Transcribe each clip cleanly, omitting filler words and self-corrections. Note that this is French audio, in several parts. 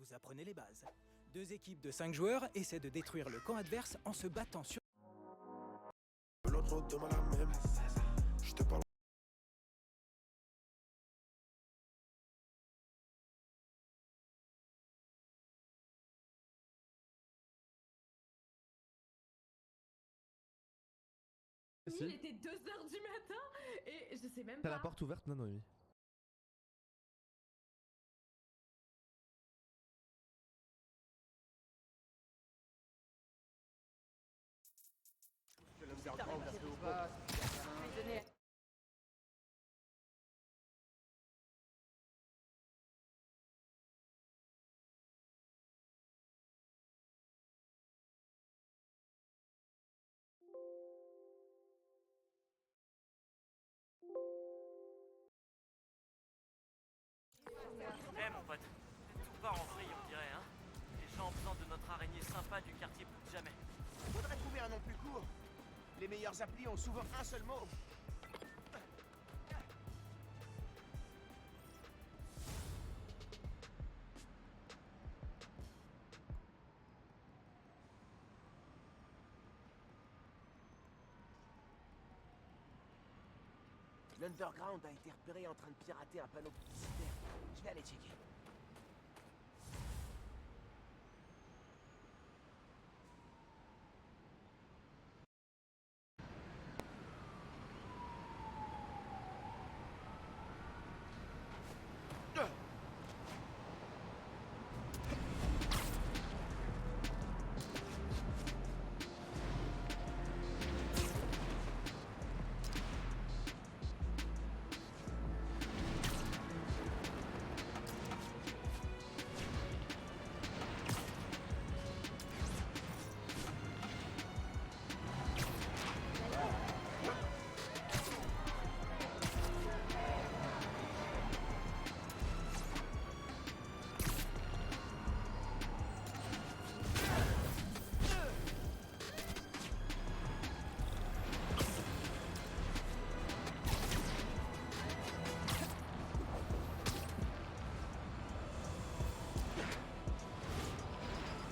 vous apprenez les bases. 2 équipes de 5 joueurs essaient de détruire le camp adverse en se battant sur... L'autre demain la même. Je te parle. Il était 2h du matin et je sais même T'as pas. la porte ouverte? Non, non, oui. Eh mon pote, tout part en vrille on dirait, hein. Les gens ont besoin de notre araignée sympa du quartier plus que jamais. Faudrait trouver un nom plus court. Les meilleurs applis ont souvent un seul mot. L'Underground a été repéré en train de pirater un panneau publicitaire. Je vais aller checker.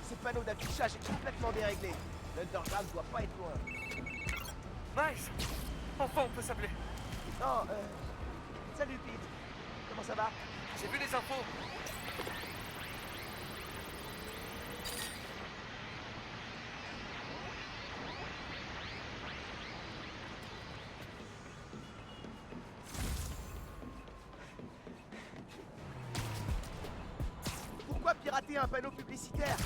Ce panneau d'affichage est complètement déréglé. L'Underground doit pas être loin. Nice. Enfin on peut s'appeler. Oh, salut Pete. Comment ça va? J'ai vu les infos. Pourquoi pirater un panneau publicitaire?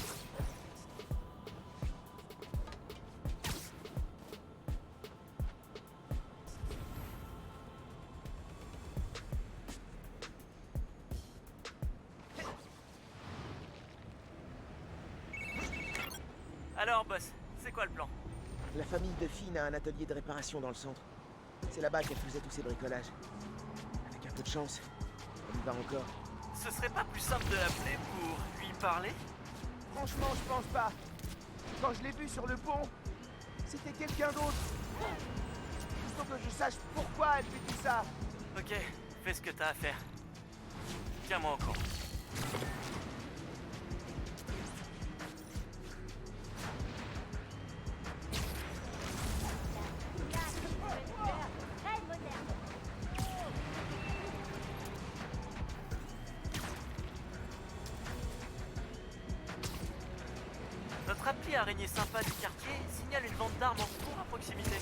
Alors boss, c'est quoi le plan? La famille de Finn a un atelier de réparation dans le centre. C'est là-bas qu'elle faisait tous ses bricolages. Avec un peu de chance, elle y va encore. Ce serait pas plus simple de l'appeler pour lui parler? Franchement, je pense pas. Quand je l'ai vue sur le pont, c'était quelqu'un d'autre. Il faut que je sache pourquoi elle fait tout ça. Ok, fais ce que t'as à faire. Tiens-moi au courant. Notre appli araignée sympa du quartier signale une vente d'armes en cours à proximité.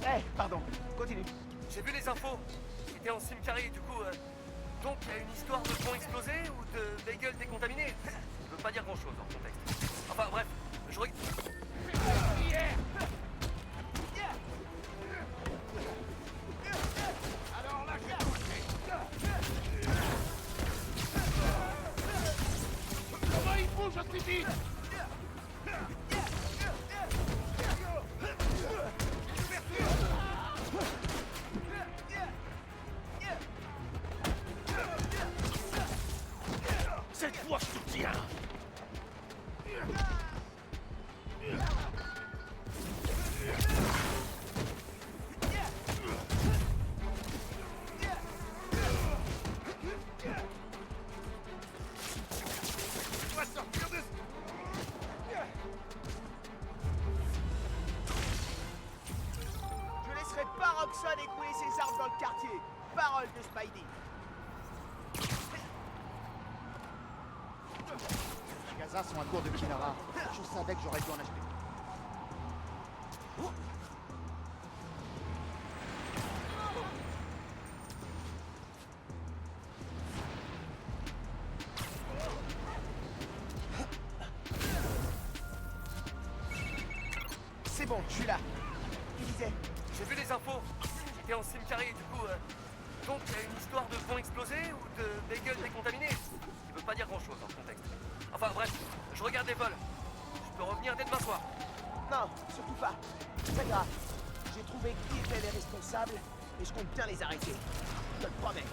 Eh, pardon, continue. J'ai vu les infos. C'était en Simcari, du coup. Donc il y a une histoire de pont explosé ou de bagel décontaminé. Ça veut pas dire grand-chose en contexte. Enfin bref, je regarde. Alors là, j'ai touché. Comment il bouge aussi vite? Cette fois, je te tiens. personne écouler ses armes dans le quartier. Parole de Spidey. Les magasins sont à court de Kinara. Je savais que j'aurais dû en acheter. C'est bon, je suis là. Tu disais? J'ai vu les infos. J'étais en cimetière, du coup. Donc, il y a une histoire de pont explosé ou de bagel décontaminé. Ça veut pas dire grand-chose dans le contexte. Enfin, bref, je regarde les vols. Je peux revenir dès demain soir. Non, surtout pas. C'est pas grave. J'ai trouvé qui étaient les responsables et je compte bien les arrêter. Je te le promets.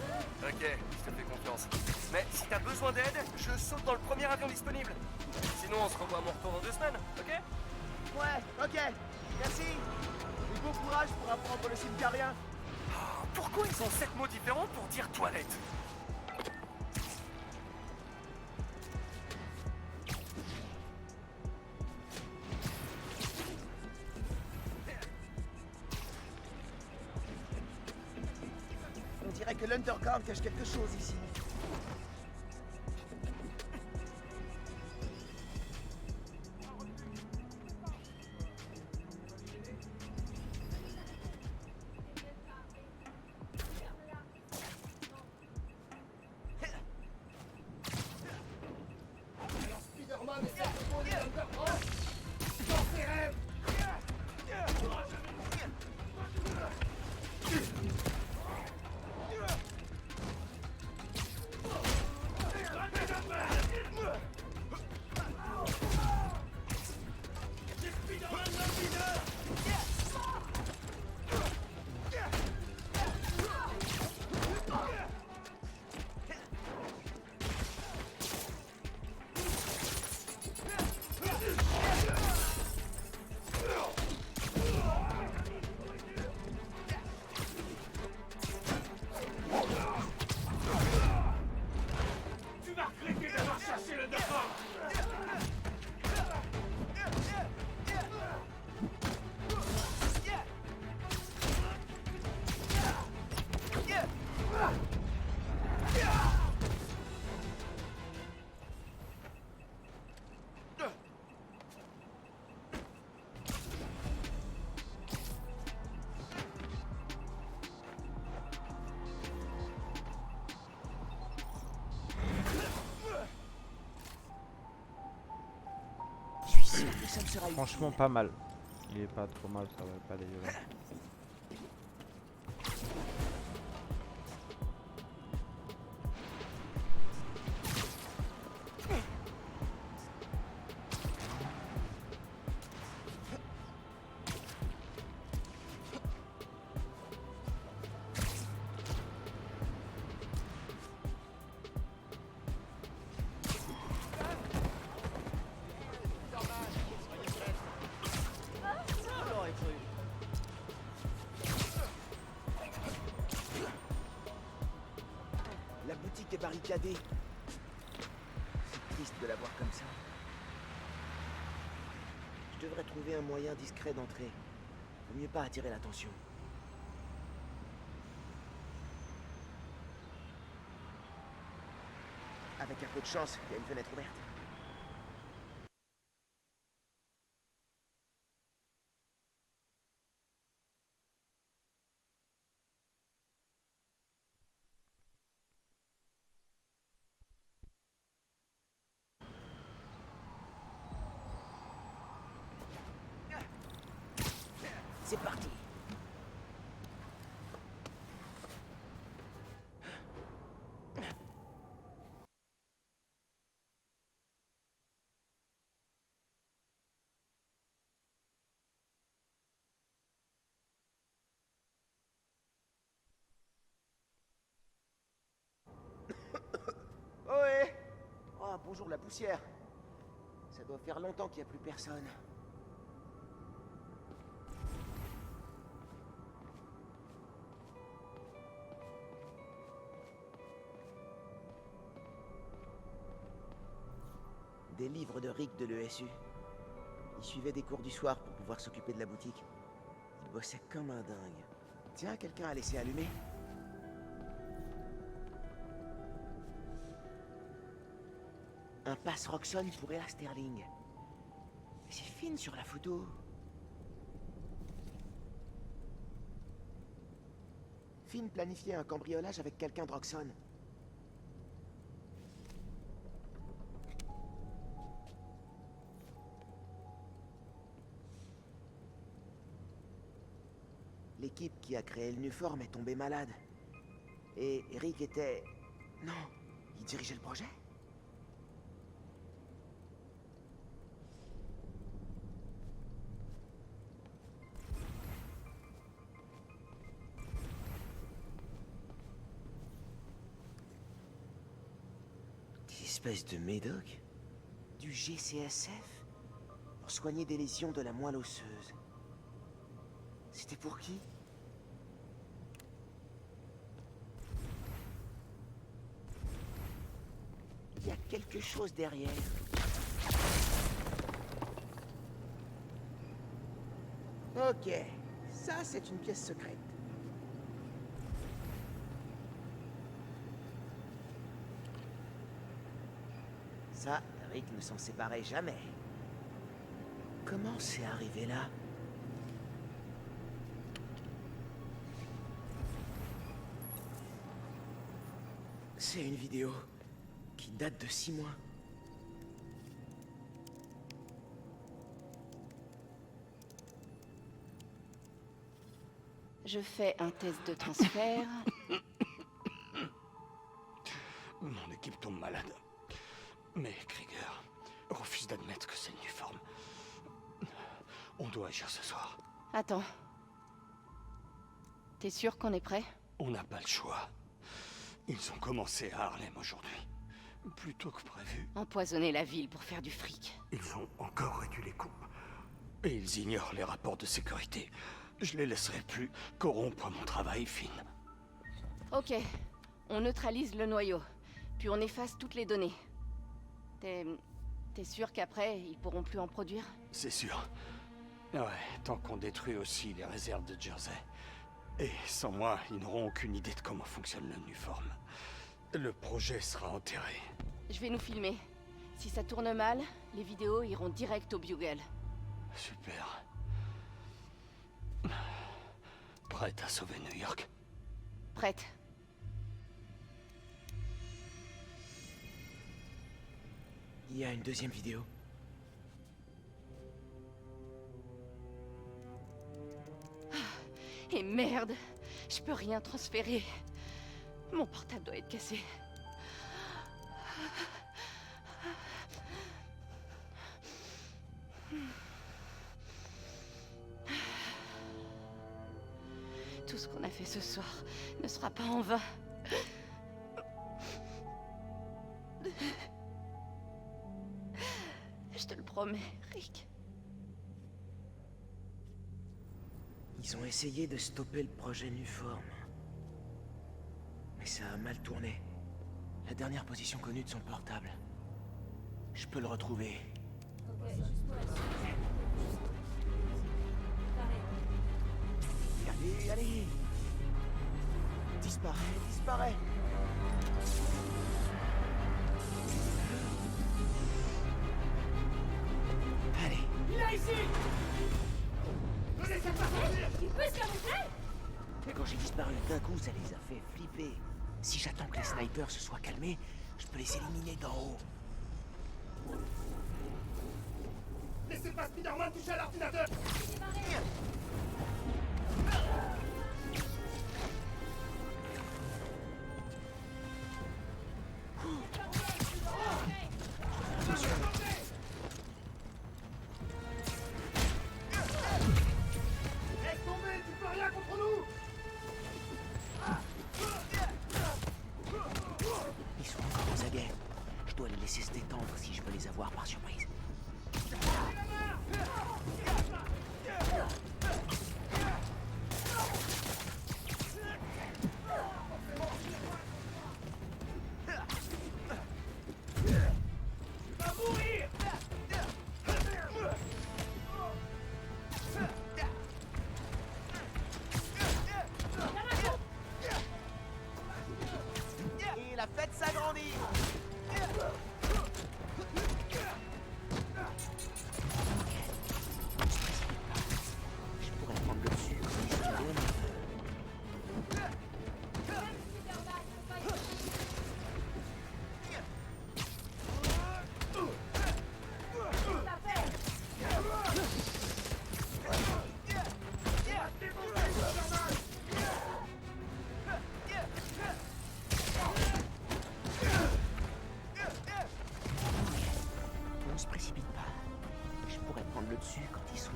Ok, je te fais confiance. Mais si t'as besoin d'aide, je saute dans le premier avion disponible. Sinon, on se revoit à mon retour dans 2 semaines, ok? Ouais, ok. Merci. Et bon courage pour apprendre le cimetiérien. Pourquoi ils ont 7 mots différents pour dire toilette? On dirait que l'Underground cache quelque chose ici. Ça me sera Franchement pas mal. Il est pas trop mal, ça va pas dégueulasse. La boutique est barricadée. C'est triste de la voir comme ça. Je devrais trouver un moyen discret d'entrer. Vaut mieux pas attirer l'attention. Avec un peu de chance, il y a une fenêtre ouverte. C'est parti. Ohé! Oh, bonjour la poussière. Ça doit faire longtemps qu'il n'y a plus personne. Des livres de Rick de l'ESU. Il suivait des cours du soir pour pouvoir s'occuper de la boutique. Il bossait comme un dingue. Tiens, quelqu'un a laissé allumer. Un passe Roxxon pour Ella Sterling. C'est fine sur la photo. Finn planifiait un cambriolage avec quelqu'un de Roxxon. L'équipe qui a créé le Nuform est tombée malade. Et Rick était... Non, il dirigeait le projet? Des espèces de médocs? Du GCSF? Pour soigner des lésions de la moelle osseuse. C'était pour qui? Il y a quelque chose derrière. Ok, ça c'est une pièce secrète. Ça, Rick ne s'en séparait jamais. Comment c'est arrivé là? C'est une vidéo qui date de 6 mois. Je fais un test de transfert. Mon équipe tombe malade. Mais Krieger refuse d'admettre que c'est le Nuform. On doit agir ce soir. Attends. T'es sûr qu'on est prêt? On n'a pas le choix. Ils ont commencé à Harlem aujourd'hui. Plus tôt que prévu. Empoisonner la ville pour faire du fric. Ils ont encore réduit les coûts. Et ils ignorent les rapports de sécurité. Je les laisserai plus corrompre mon travail, Finn. Ok. On neutralise le noyau. Puis on efface toutes les données. T'es sûr qu'après, ils pourront plus en produire? C'est sûr. Ouais, tant qu'on détruit aussi les réserves de Jersey. Et sans moi, ils n'auront aucune idée de comment fonctionne le Nuform. Le projet sera enterré. Je vais nous filmer. Si ça tourne mal, les vidéos iront direct au Bugle. Super. Prête à sauver New York? Prête. Il y a une deuxième vidéo. Et merde, je peux rien transférer. Mon portable doit être cassé. Tout ce qu'on a fait ce soir ne sera pas en vain. Je te le promets, Rick. Ils ont essayé de stopper le projet Nuform. Mais ça a mal tourné. La dernière position connue de son portable. Je peux le retrouver. Allez, allez! Disparaît, disparaît! Allez! Il est ici! Ne laissez pas sortir! Il peut se camoufler! Mais quand j'ai disparu d'un coup, ça les a fait flipper. Si j'attends que les snipers se soient calmés, je peux les éliminer d'en haut. Laissez pas Spider-Man toucher à l'ordinateur! Laisse tomber, tu peux rien contre nous! Ils sont encore aux aguets. Je dois les laisser se détendre si je veux les avoir par surprise.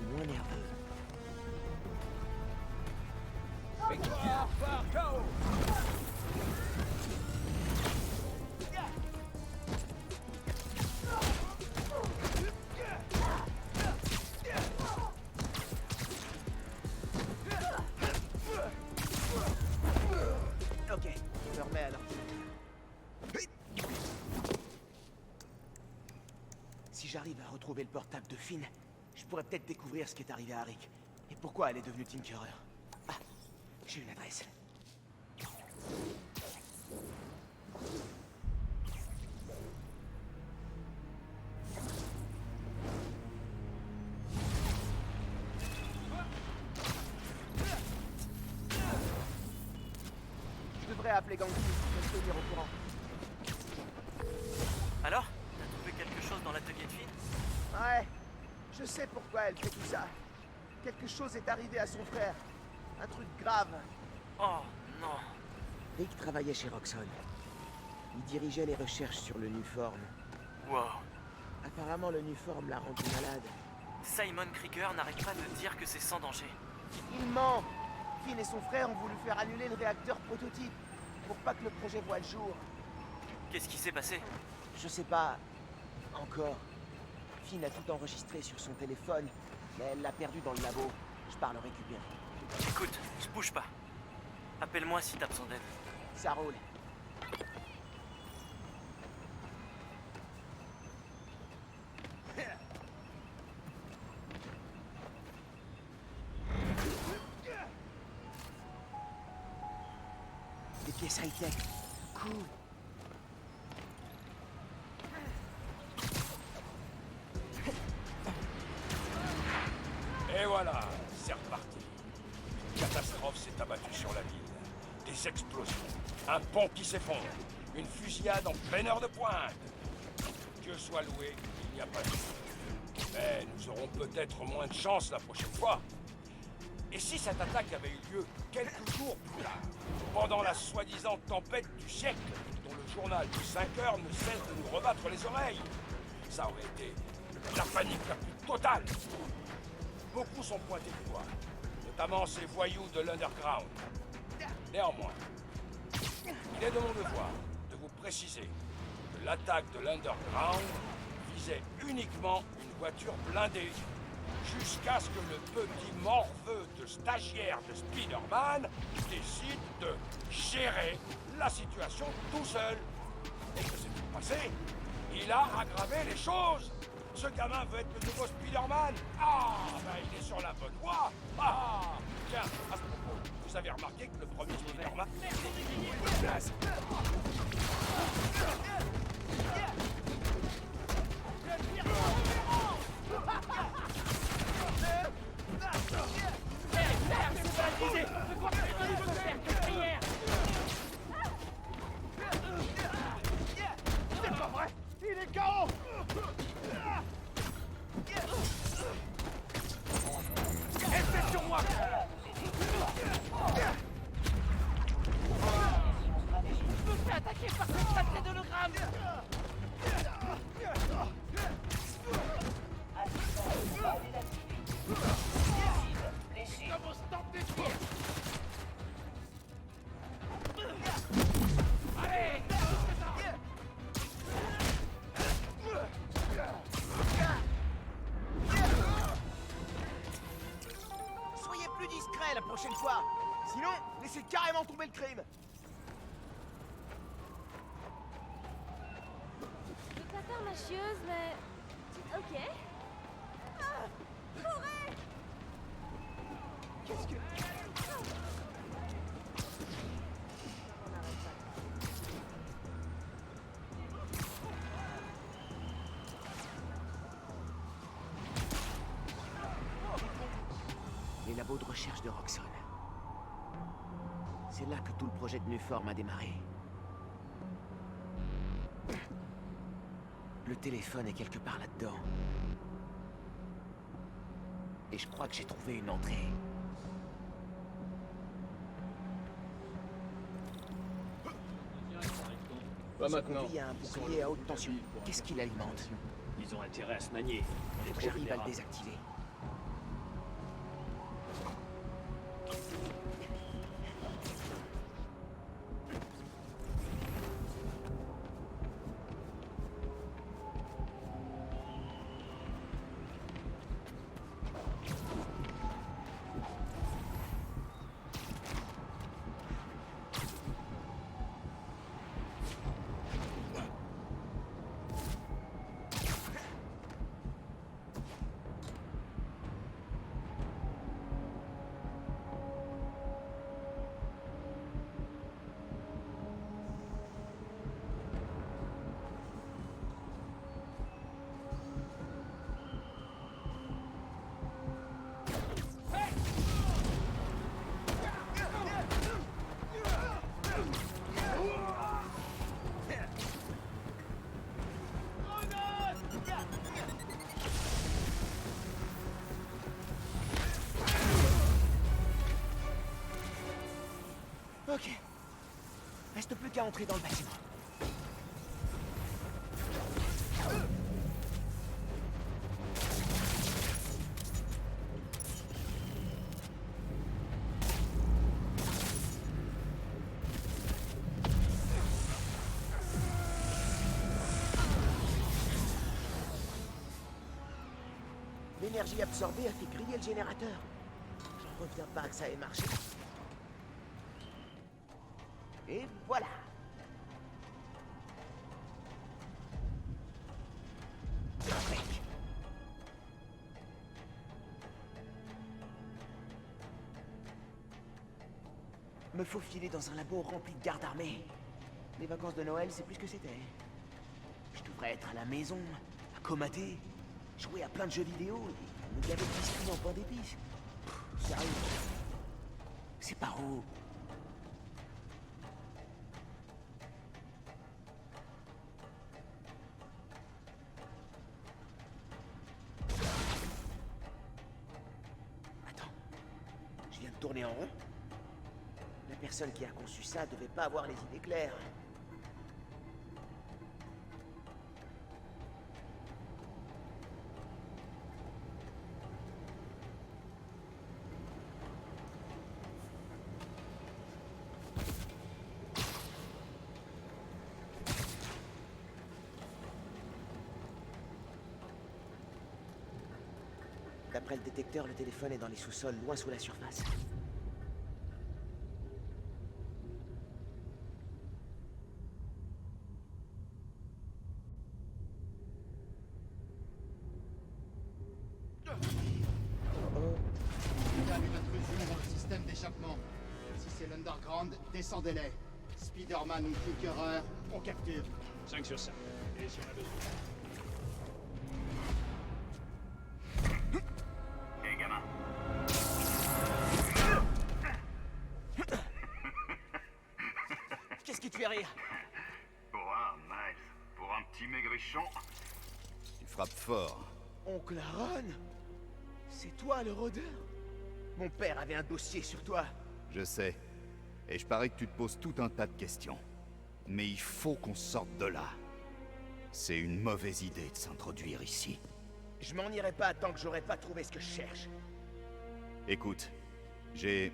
moins nerveux. Ok, je me remets alors. Si j'arrive à retrouver le portable de Finn, je pourrais peut-être découvrir ce qui est arrivé à Rick. Et pourquoi elle est devenue Tinkerer. Ah, j'ai une adresse. Je devrais appeler Ganki pour me tenir au courant. Alors, t'as trouvé quelque chose dans l'atelier de Finn? Ouais, je sais pourquoi elle fait tout ça. Quelque chose est arrivé à son frère. Un truc grave. Oh, non. Rick travaillait chez Roxxon. Il dirigeait les recherches sur le Nuform. Wow. Apparemment, le Nuform l'a rendu malade. Simon Krieger n'arrête pas de dire que c'est sans danger. Il ment. Finn et son frère ont voulu faire annuler le réacteur prototype pour pas que le projet voie le jour. Qu'est-ce qui s'est passé? Je sais pas encore. Finn a tout enregistré sur son téléphone, mais elle l'a perdu dans le labo. Je pars le récupérer. Écoute, je bouge pas. Appelle-moi si t'as besoin d'aide. Ça roule. Des pièces high-tech. Cool. Et voilà, c'est reparti. Une catastrophe s'est abattue sur la ville. Des explosions, un pont qui s'effondre, une fusillade en pleine heure de pointe. Dieu soit loué, il n'y a pas de feu. Mais nous aurons peut-être moins de chance la prochaine fois. Et si cette attaque avait eu lieu quelques jours plus tard, pendant la soi-disant tempête du siècle, dont le journal de 5 heures ne cesse de nous rebattre les oreilles, ça aurait été la panique la plus totale. Beaucoup sont pointés du doigt, notamment ces voyous de l'Underground. Néanmoins, il est de mon devoir de vous préciser que l'attaque de l'Underground visait uniquement une voiture blindée, jusqu'à ce que le petit morveux de stagiaire de Spider-Man décide de gérer la situation tout seul. Et que s'est-il passé? Il a aggravé les choses. Ce gamin veut être le nouveau Spider-Man. Ah, ben il est sur la bonne voie. Ah, tiens, à ce propos, vous avez remarqué que le premier Spider-Man... Place. C'est pas vrai! Il est KO! Restez sur moi! Je me fais attaquer par cette saleté d'hologramme! Comment se tenter de tir? Allez! Soyez plus discret la prochaine fois. Sinon, laissez carrément tomber le crime. Je vais pas faire ma chieuse, mais... Ok. Courez! Qu'est-ce que... Les labos de recherche de Roxxon. C'est là que tout le projet de Nuform a démarré. Le téléphone est quelque part là-dedans. Et je crois que j'ai trouvé une entrée. Pas maintenant. Il y a un bouclier à haute tension. Qu'est-ce qu'il alimente? Ils ont intérêt à se manier. Faut que j'arrive à le désactiver. Ok. Reste plus qu'à entrer dans le bâtiment. L'énergie absorbée a fait griller le générateur. J'en reviens pas que ça ait marché. Et voilà. Impec. Me faufiler dans un labo rempli de gardes armés. Les vacances de Noël, c'est plus ce que c'était. Je devrais être à la maison, à comater, jouer à plein de jeux vidéo et me gaver de biscuits en pain d'épices. Sérieux. C'est par où? Attends. Je viens de tourner en rond? La personne qui a conçu ça devait pas avoir les idées claires. D'après le détecteur, le téléphone est dans les sous-sols, loin sous la surface. Il y a une intrusion dans le système d'échappement. Si c'est l'Underground, descendez-les. Spider-Man ou Flickerer, on capture. 5 sur 5. Et si on a besoin. Hé, gamin. Qu'est-ce qui te fait rire? Quoi, Miles? Pour un petit maigrichon? Tu frappes fort. Oncle Aaron? C'est toi le rôdeur? Mon père avait un dossier sur toi. Je sais. Et je parie que tu te poses tout un tas de questions. Mais il faut qu'on sorte de là. C'est une mauvaise idée de s'introduire ici. Je m'en irai pas tant que j'aurai pas trouvé ce que je cherche. Écoute, j'ai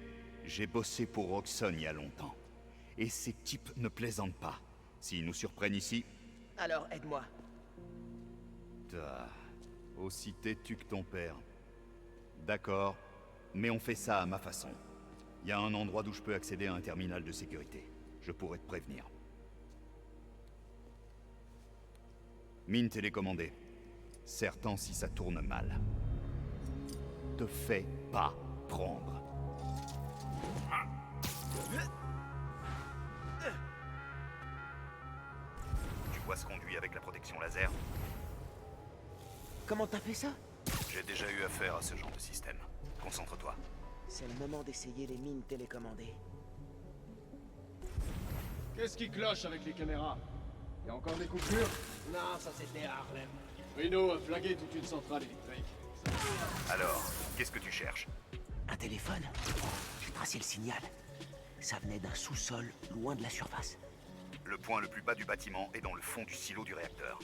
bossé pour Roxxon il y a longtemps. Et ces types ne plaisantent pas. S'ils nous surprennent ici... Alors aide-moi. Aussi têtu que ton père. D'accord, mais on fait ça à ma façon. Il y a un endroit d'où je peux accéder à un terminal de sécurité. Je pourrais te prévenir. Mine télécommandée. Certain si ça tourne mal. Te fais pas prendre. Tu vois ce conduit avec la protection laser? Comment t'as fait ça? J'ai déjà eu affaire à ce genre de système. Concentre-toi. C'est le moment d'essayer les mines télécommandées. Qu'est-ce qui cloche avec les caméras? Y a encore des coupures? Non, ça c'était à Harlem. Rhino a flingué toute une centrale électrique. Alors, qu'est-ce que tu cherches? Un téléphone? J'ai tracé le signal. Ça venait d'un sous-sol, loin de la surface. Le point le plus bas du bâtiment est dans le fond du silo du réacteur.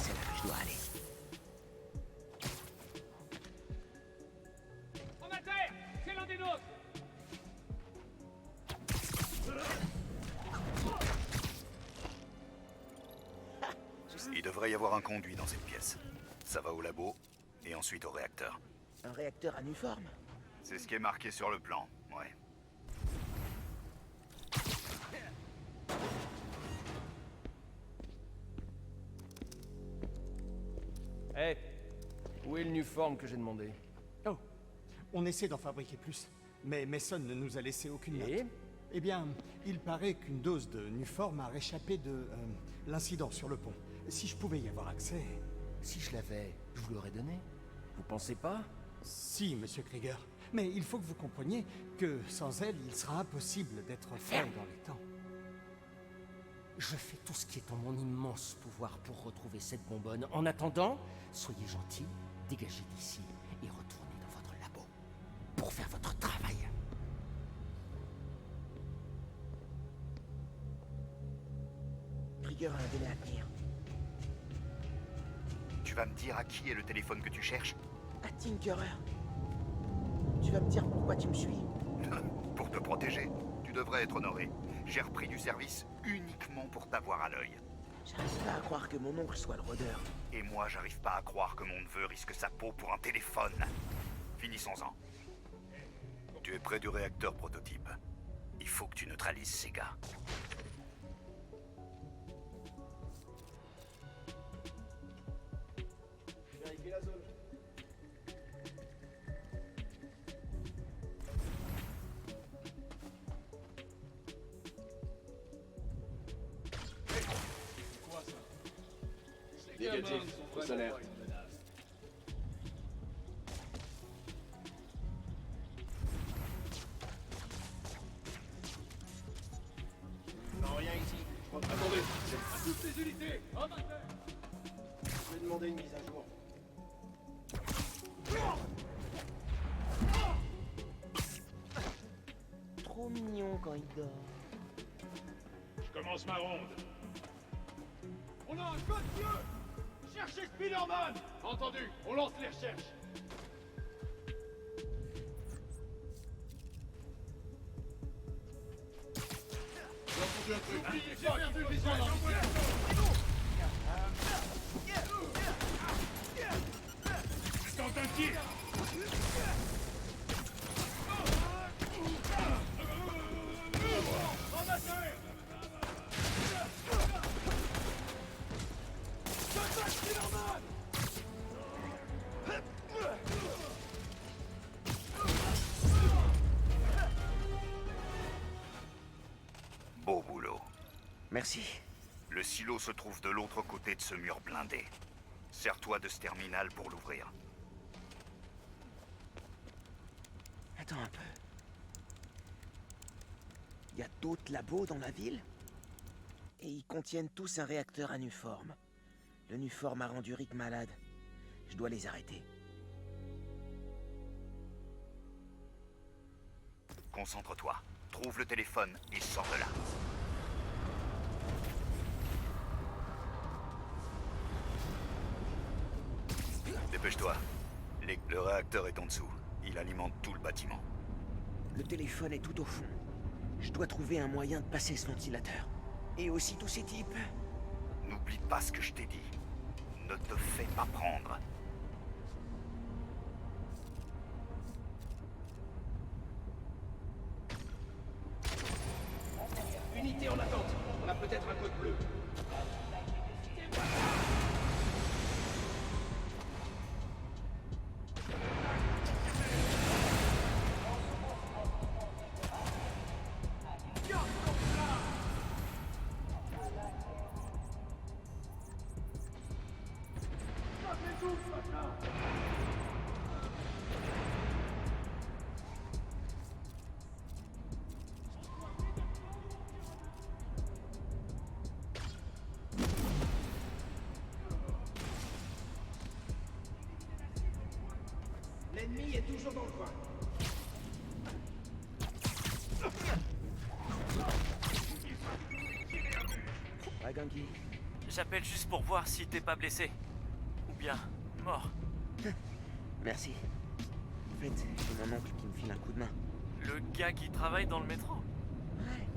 C'est là que je dois aller. En terre! C'est l'un des nôtres! Il devrait y avoir un conduit dans cette pièce. Ça va au labo, et ensuite au réacteur. Un réacteur anuforme? C'est ce qui est marqué sur le plan, ouais. Hé, où est le Nuform que j'ai demandé? Oh, on essaie d'en fabriquer plus, mais Mason ne nous a laissé aucune note. Et Eh bien, il paraît qu'une dose de Nuform a réchappé de l'incident sur le pont. Si je pouvais y avoir accès... si je l'avais, je vous l'aurais donné. Vous pensez pas? Si, monsieur Krieger. Mais il faut que vous compreniez que sans elle, il sera impossible d'être fait dans les temps. Je fais tout ce qui est en mon immense pouvoir pour retrouver cette bonbonne. En attendant, soyez gentils, dégagez d'ici et retournez dans votre labo pour faire votre travail. Krieger a un délai à tenir. Tu vas me dire à qui est le téléphone que tu cherches? À Tinkerer. Tu vas me dire pourquoi tu me suis? Pour te protéger. Tu devrais être honoré. J'ai repris du service uniquement pour t'avoir à l'œil. J'arrive pas à croire que mon oncle soit le rôdeur. Et moi, j'arrive pas à croire que mon neveu risque sa peau pour un téléphone. Finissons-en. Tu es près du réacteur prototype. Il faut que tu neutralises ces gars. Vérifiez la zone. C'est quoi ça? Négatif, fausse alerte. Non, rien ici. Attendez, à toutes les unités, en arrière. Je vais demander une mise à jour. Trop mignon quand il dort. Je commence ma ronde. On a un code bleu! Cherchez Spider-Man! Entendu, on lance les recherches. J'ai entendu un truc. J'ai perdu vision dans Je tente un tir. Beau boulot. Merci. Le silo se trouve de l'autre côté de ce mur blindé. Sers-toi de ce terminal pour l'ouvrir. Attends un peu. Il y a d'autres labos dans la ville? Et ils contiennent tous un réacteur à Nuform. Le Nuform a rendu Rick malade. Je dois les arrêter. Concentre-toi. Trouve le téléphone et sors de là. Dépêche-toi. Le réacteur est en dessous. Il alimente tout le bâtiment. Le téléphone est tout au fond. Je dois trouver un moyen de passer ce ventilateur. Et aussi tous ces types. N'oublie pas ce que je t'ai dit. Ne te fais pas prendre. Unité en attente. On a peut-être un code bleu. L'ennemi est toujours dans le coin. Ah, Ganki. J'appelle juste pour voir si t'es pas blessé. Ou bien mort. Merci. En fait, c'est mon oncle qui me file un coup de main. Le gars qui travaille dans le métro. Ouais.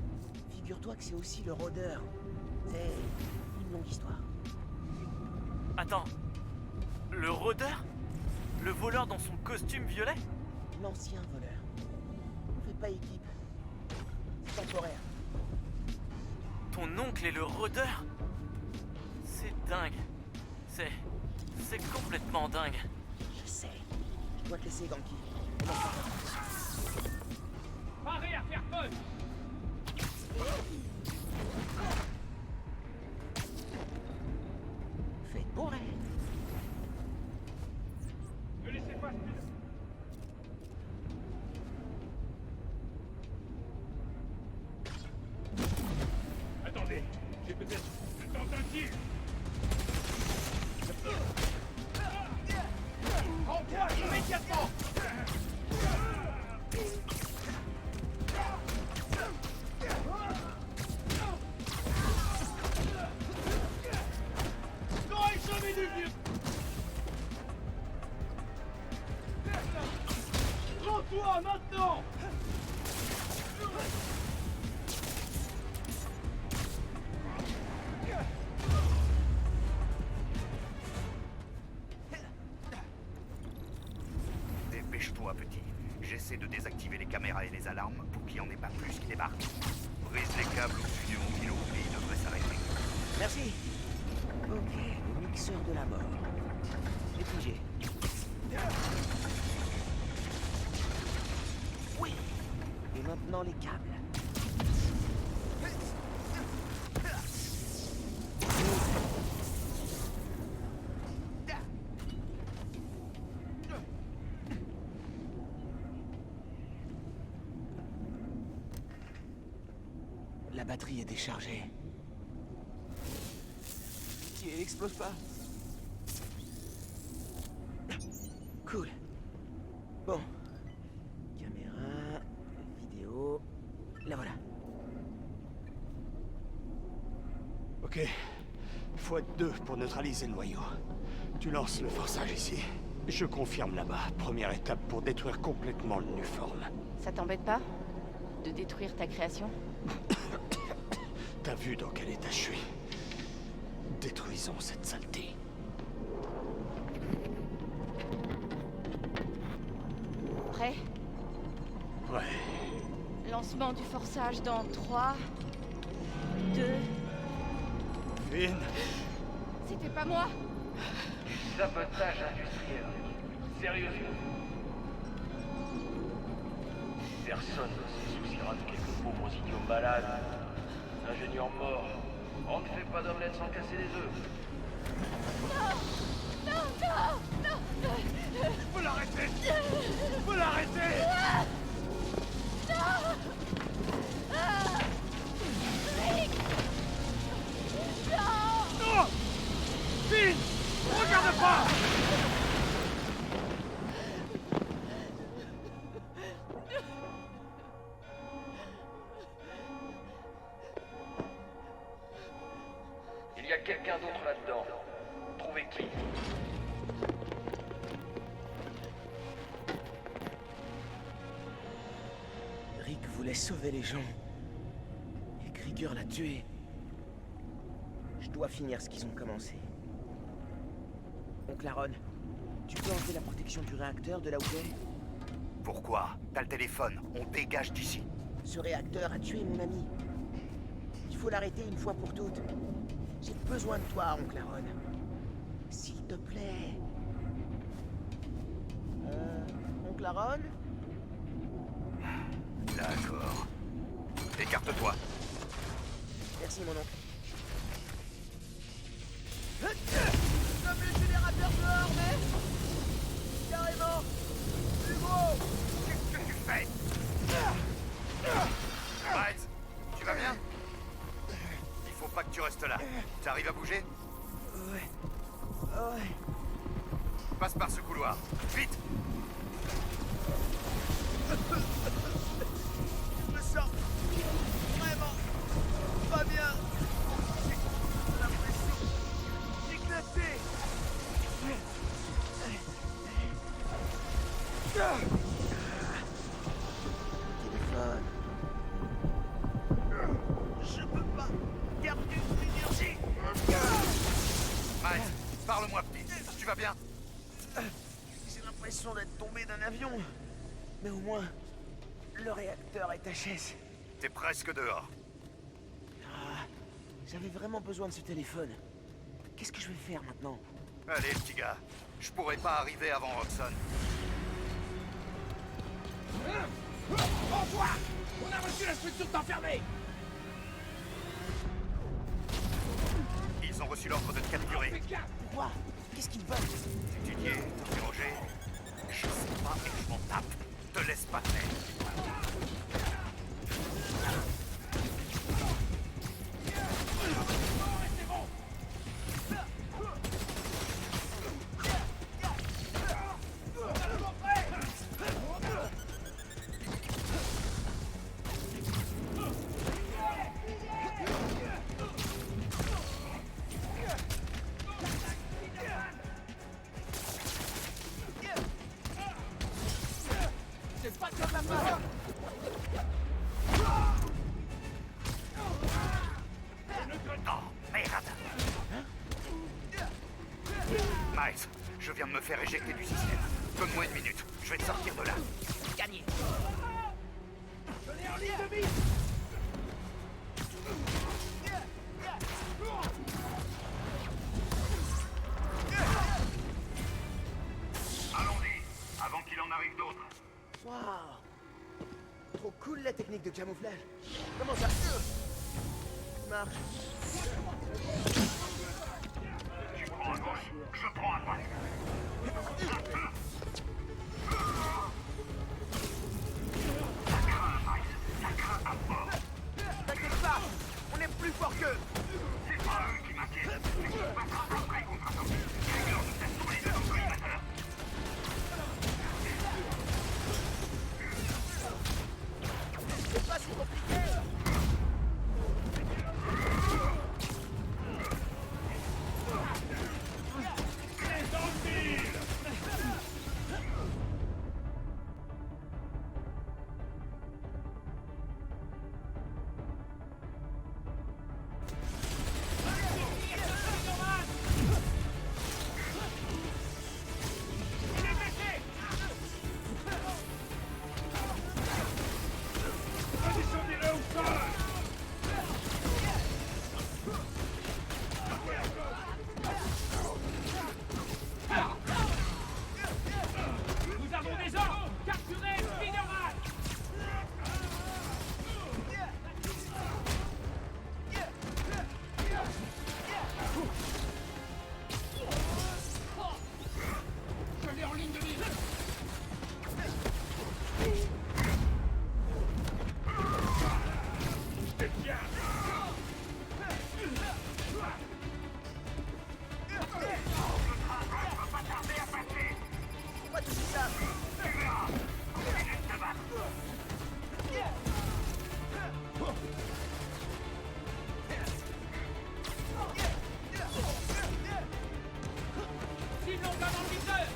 Figure-toi que c'est aussi le rôdeur. C'est une longue histoire. Attends. Le rôdeur? Le voleur dans son costume violet? L'ancien voleur. On fait pas équipe. C'est temporaire. Ton oncle est le rôdeur? C'est dingue. C'est complètement dingue. Je sais. Je dois te laisser, Ganki. Paré à faire fun! Faites beau rêve. Ne laissez pas Attendez, j'ai peut-être... Je tente un tir. Rends-toi immédiatement! Toi, maintenant! Dépêche-toi, petit. J'essaie de désactiver les caméras et les alarmes pour qu'il n'y en ait pas plus qui débarquent. Brise les câbles au-dessus du ventilo et il devrait s'arrêter. Merci. Ok, le mixeur de la mort. J'ai pigé. Oui. Et maintenant les câbles. La batterie est déchargée. Si elle explose pas. Cool. Bon. Caméra, vidéo. La voilà. Ok. x2 pour neutraliser le noyau. Tu lances le forçage ici. Je confirme là-bas. Première étape pour détruire complètement le Nuform. Ça t'embête pas de détruire ta création? T'as vu dans quel état je suis. Détruisons cette saleté. Prêt? Ouais. Lancement du forçage dans 3, 2... Finn. C'était pas moi. Sabotage industriel. Sérieusement. Personne ne se souciera de quelques pauvres idiots malades. Ingénieur mort. On ne fait pas d'omelette sans casser les œufs. Non, non, non, non. Je peux l'arrêter. Je peux l'arrêter. Non. Rick. Non. Non. Finn, regarde pas. Il y a quelqu'un d'autre là-dedans. Trouvez qui? Rick voulait sauver les gens. Et Krieger l'a tué. Je dois finir ce qu'ils ont commencé. Oncle Aaron, tu peux enlever la protection du réacteur de là où t'es? Pourquoi? T'as le téléphone, on dégage d'ici. Ce réacteur a tué mon ami. Il faut l'arrêter une fois pour toutes. J'ai besoin de toi, Oncle Aaron. S'il te plaît. Oncle Aaron? D'accord. Écarte-toi. Merci, mon oncle. Comme les générateurs dehors, mais... Carrément. Hugo! Qu'est-ce que tu fais? Miles, tu vas bien? Il faut pas que tu restes là. T'arrives à bouger? Ouais. Ouais. Passe par ce couloir. Vite! Je me sens vraiment pas bien. J'ai l'impression d'éclater. Téléphone. Je peux pas garder l'énergie. Miles, parle-moi petit. Tu vas bien? J'ai l'impression d'être tombé d'un avion. Mais au moins, le réacteur est HS. T'es presque dehors. Ah, j'avais vraiment besoin de ce téléphone. Qu'est-ce que je vais faire maintenant? Allez, petit gars. Je pourrais pas arriver avant Roxxon. Au revoir. On a reçu l'instruction de t'enfermer. Ils ont reçu l'ordre de te capturer. Pourquoi? Qu'est-ce qu'ils veulent? Étudier, t'interroger. Je sais pas et je m'en tape. Te laisse pas faire. Pas comme la fin. Oh, merde. Miles, je viens de me faire éjecter du système. Donne-moi une minute, je vais te sortir de là. Gagné. Je l'ai en ligne de mise. Allons-y, avant qu'il en arrive d'autres. Waouh. Trop cool la technique de camouflage. Comment ça marche? Tu prends à gauche, je prends à droite. Ça craint, Miles. Ça craint à mort. T'inquiète pas, on est plus fort qu'eux. C'est pas eux qui m'inquiètent. C'est qu'on se battra après contre-attaque. Trigger nous teste tous les deux nos collimateurs. C'est pas si compliqué. Nous avons des ordres. Capturez Spider-Man. Je l'ai en ligne de mise. Pourquoi tu dis ça? Cible en bas dans le viseur.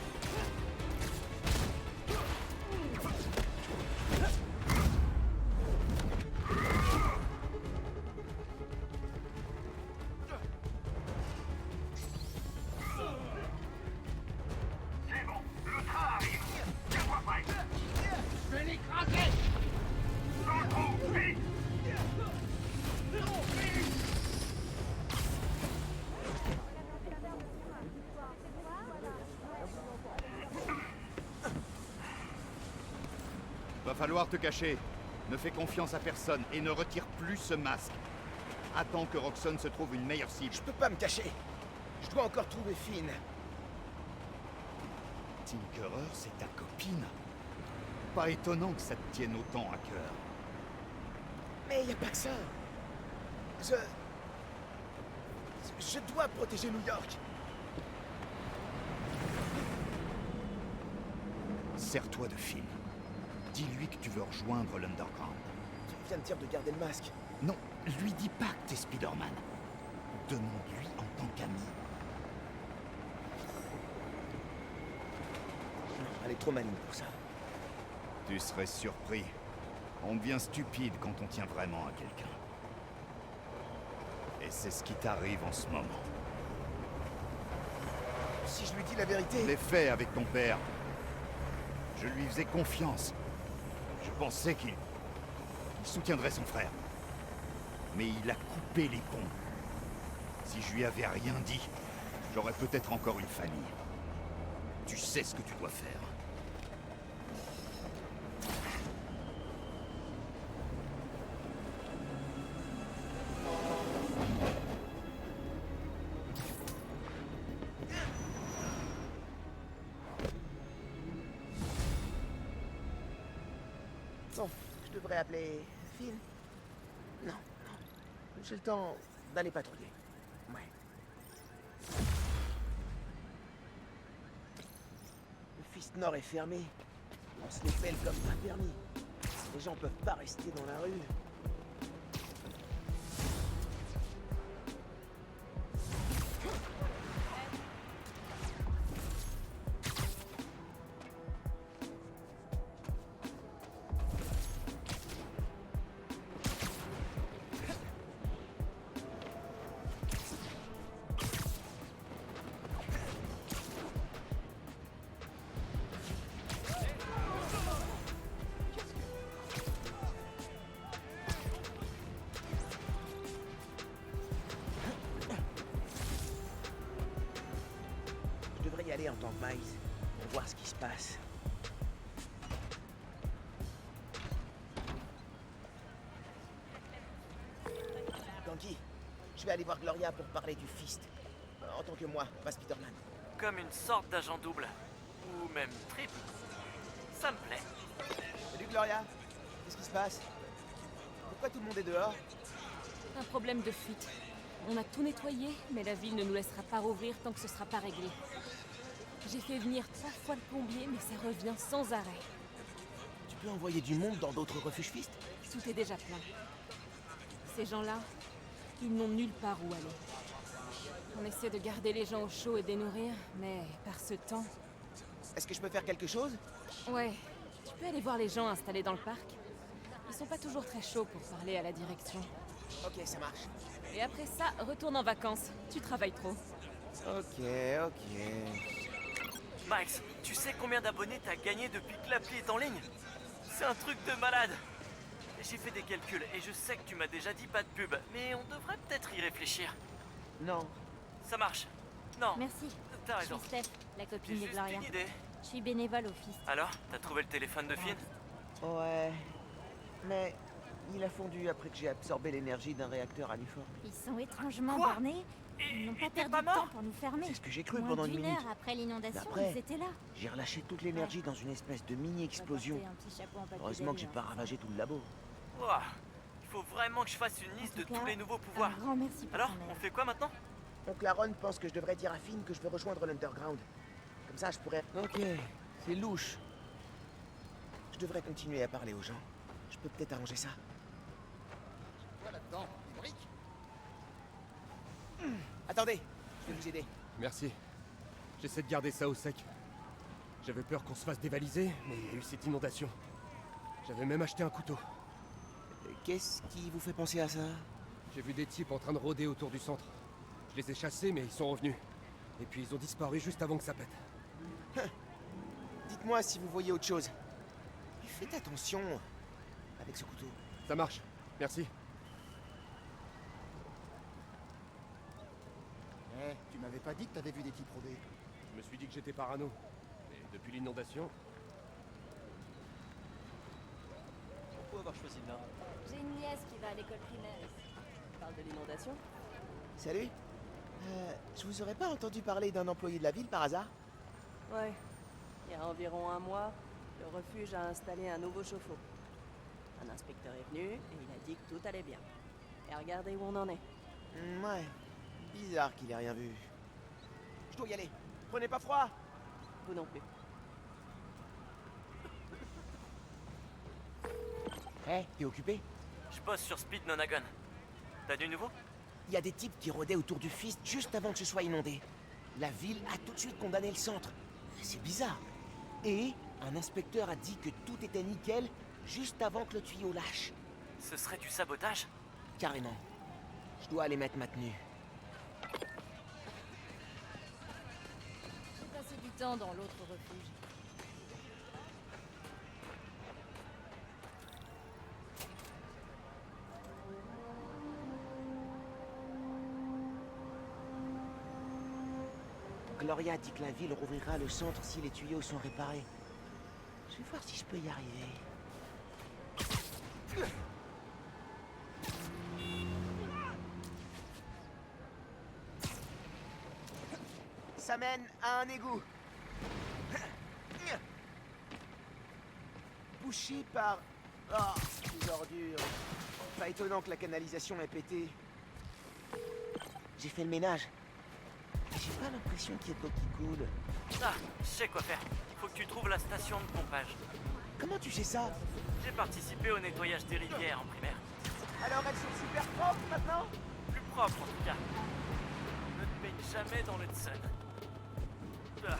C'est bon, le train arrive. Tiens-toi prêt. Je vais l'écraser. Dans le trou, vite. Va falloir te cacher. Ne fais confiance à personne et ne retire plus ce masque. Attends que Roxxon se trouve une meilleure cible. Je peux pas me cacher. Je dois encore trouver Finn. Tinkerer, c'est ta copine. Pas étonnant que ça te tienne autant à cœur. Mais y a pas que ça. Je dois protéger New York. Sers-toi de Finn. Dis-lui que tu veux rejoindre l'Underground. Tu viens de dire de garder le masque. Non, lui dis pas que t'es Spider-Man. Demande-lui en tant qu'ami. Non, elle est trop maligne pour ça. Tu serais surpris. On devient stupide quand on tient vraiment à quelqu'un. Et c'est ce qui t'arrive en ce moment. Si je lui dis la vérité... Je l'ai fait avec ton père. Je lui faisais confiance. Je pensais qu'il soutiendrait son frère. Mais il a coupé les ponts. Si je lui avais rien dit, j'aurais peut-être encore une famille. Tu sais ce que tu dois faire. Bon, je devrais appeler Finn. Non, non. J'ai le temps d'aller patrouiller. Ouais. Le Fist Nord est fermé. On se les pèle comme pas permis. Les gens peuvent pas rester dans la rue. Miles. Pour voir ce qui se passe. Ganky, je vais aller voir Gloria pour parler du Fist. En tant que moi, pas Spider-Man. Comme une sorte d'agent double. Ou même triple. Ça me plaît. Salut Gloria. Qu'est-ce qui se passe? Pourquoi tout le monde est dehors? Un problème de fuite. On a tout nettoyé, mais la ville ne nous laissera pas rouvrir tant que ce sera pas réglé. J'ai fait venir 3 fois le plombier, mais ça revient sans arrêt. Tu peux envoyer du monde dans d'autres refuges Fist? Tout est déjà plein. Ces gens-là, ils n'ont nulle part où aller. On essaie de garder les gens au chaud et de les nourrir, mais par ce temps... Est-ce que je peux faire quelque chose? Ouais, tu peux aller voir les gens installés dans le parc. Ils sont pas toujours très chauds pour parler à la direction. Ok, ça marche. Et après ça, retourne en vacances. Tu travailles trop. Ok. Max, tu sais combien d'abonnés t'as gagné depuis que l'appli est en ligne? C'est un truc de malade. J'ai fait des calculs et je sais que tu m'as déjà dit pas de pub, mais on devrait peut-être y réfléchir. Non. Ça marche. Non. Merci. T'as raison. Je suis Steph, la copine J'ai de juste Gloria. une idée. Je suis bénévole au Fist. Alors, t'as trouvé le téléphone de Finn? Ouais. Mais il a fondu après que j'ai absorbé l'énergie d'un réacteur à l'uniforme. Ils sont étrangement Quoi? bornés. Ils n'ont pas perdu pas de temps mort? pour nous fermer. C'est ce que j'ai cru Moins pendant une d'une minute. heure après l'inondation, Après, ils étaient là. j'ai relâché toute l'énergie dans une espèce de mini-explosion. Un petit chapeau en papier Heureusement que j'ai d'alu, pas hein. ravagé tout le labo. Ouah, il faut vraiment que je fasse une liste de tout cas, tous les nouveaux pouvoirs. Un grand merci pour Alors, ton aide. on fait quoi maintenant? Donc Laron pense que je devrais dire à Finn que je veux rejoindre l'Underground. Comme ça, je pourrais... Ok, c'est louche. Je devrais continuer à parler aux gens. Je peux peut-être arranger ça. Quoi là-dedans? Des briques? Attendez, je vais vous aider. Merci. J'essaie de garder ça au sec. J'avais peur qu'on se fasse dévaliser, mais il y a eu cette inondation. J'avais même acheté un couteau. Qu'est-ce qui vous fait penser à ça? J'ai vu des types en train de rôder autour du centre. Je les ai chassés, mais ils sont revenus. Et puis ils ont disparu juste avant que ça pète. Dites-moi si vous voyez autre chose. Et faites attention avec ce couteau. Ça marche. Merci. Tu m'avais pas dit que t'avais vu des types rôder. Je me suis dit que j'étais parano. Mais depuis l'inondation... Pourquoi avoir choisi le Nord? J'ai une nièce qui va à l'école primaire ici. Tu parles de l'inondation? Salut. Je vous aurais pas entendu parler d'un employé de la ville par hasard? Ouais. Il y a environ un mois, le refuge a installé un nouveau chauffe-eau. Un inspecteur est venu et il a dit que tout allait bien. Et regardez où on en est. Ouais. Bizarre qu'il ait rien vu. Je dois y aller. Prenez pas froid. Vous non plus. T'es occupé? Je bosse sur Speed Nonagon. T'as du nouveau? Il y a des types qui rôdaient autour du Fist juste avant que ce soit inondé. La ville a tout de suite condamné le centre. C'est bizarre. Et un inspecteur a dit que tout était nickel juste avant que le tuyau lâche. Ce serait du sabotage? Carrément. Je dois aller mettre ma tenue. J'ai passé du temps dans l'autre refuge. Gloria dit que la ville rouvrira le centre si les tuyaux sont réparés. Je vais voir si je peux y arriver. Ça mène à un égout. Bouché par... Oh, des ordures. Pas étonnant que la canalisation ait pété. J'ai fait le ménage. Mais j'ai pas l'impression qu'il y ait de l'eau qui coule. Ah, je sais quoi faire. Faut que tu trouves la station de pompage. Comment tu sais ça? J'ai participé au nettoyage des rivières en primaire. Alors elles sont super propres maintenant? Plus propre en tout cas. Ne te baigne jamais dans le Hudson. Ah.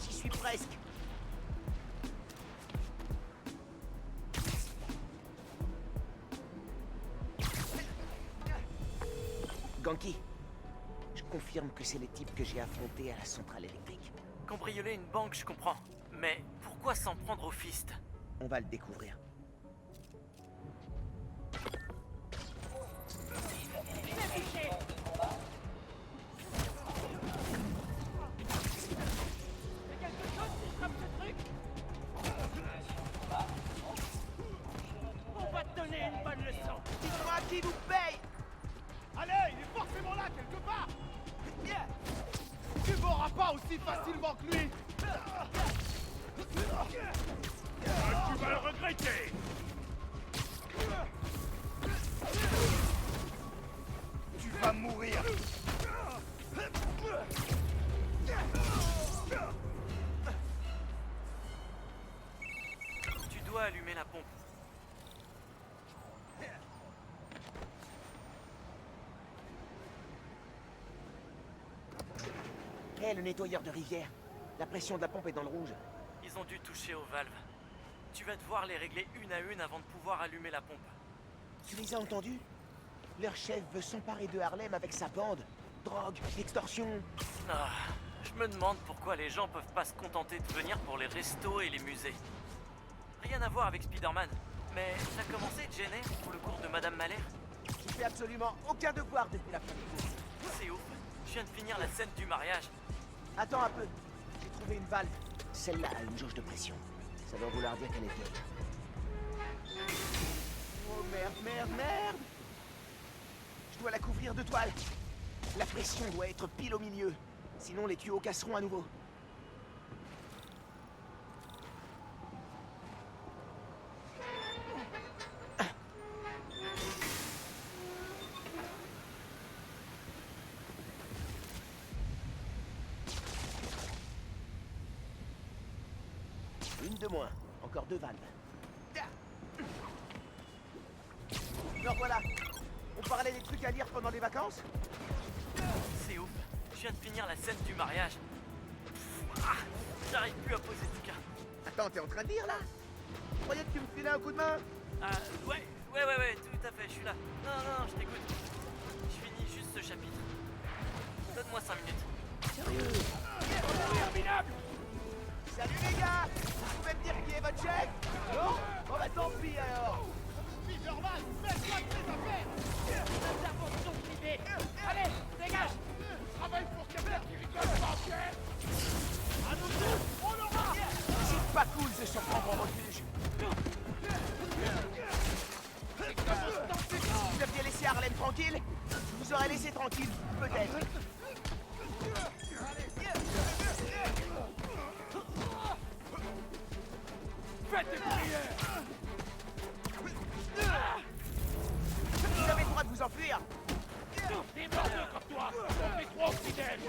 J'y suis presque. Ganky, je confirme que c'est les types que j'ai affrontés à la centrale électrique. Cambrioler une banque, je comprends. Mais pourquoi s'en prendre au fist? On va le découvrir. On va te donner une bonne leçon. Dites-moi qui nous paye. Allez, il est forcément là quelque part. Tu m'auras pas aussi facilement que lui. Tu vas le regretter. Tu vas mourir. Tu dois allumer la pompe. Hé, le nettoyeur de rivière. La pression de la pompe est dans le rouge. Ils ont dû toucher aux valves. Tu vas devoir les régler une à une avant de pouvoir allumer la pompe. Tu les as entendus? Leur chef veut s'emparer de Harlem avec sa bande. Drogue, extorsion. Ah, je me demande pourquoi les gens peuvent pas se contenter de venir pour les restos et les musées. Rien à voir avec Spider-Man, mais t'as commencé de gêner pour le cours de Madame Malher? Je fais absolument aucun devoir depuis la fin du cours. C'est ouf, je viens de finir la scène du mariage. Attends un peu. J'ai trouvé une valve. Celle-là a une jauge de pression. Ça doit vouloir dire qu'elle est vieille. Oh merde, merde, merde! Je dois la couvrir de toile. La pression doit être pile au milieu. Sinon les tuyaux casseront à nouveau. Une de moins. Encore 2 valves. Alors voilà. On parlait des trucs à lire pendant les vacances? C'est ouf, je viens de finir la scène du mariage. Ah, j'arrive plus à poser du cas. Attends, t'es en train de lire là? Tu croyais que tu me filais un coup de main? Ah, ouais, tout à fait, je suis là. Non, je t'écoute. Je finis juste ce chapitre. Donne-moi 5 minutes. Sérieux? Interminable. Salut les gars! Vous pouvez me dire qui est votre chef? Non? Bon bah tant pis alors! Spider-Man, mets-toi de tes affaires. Intervention privée. Allez, dégage. Travaille pour quelqu'un qui rigole pas, ok? À nous tous, on l'aura. C'est pas cool de se prendre en refuge! Vous aviez laissé Harlem tranquille? Je vous aurais laissé tranquille, peut-être. Faites des prières. Vous avez le droit de vous enfuir! Des mordeux comme toi, on fait trop fidèles.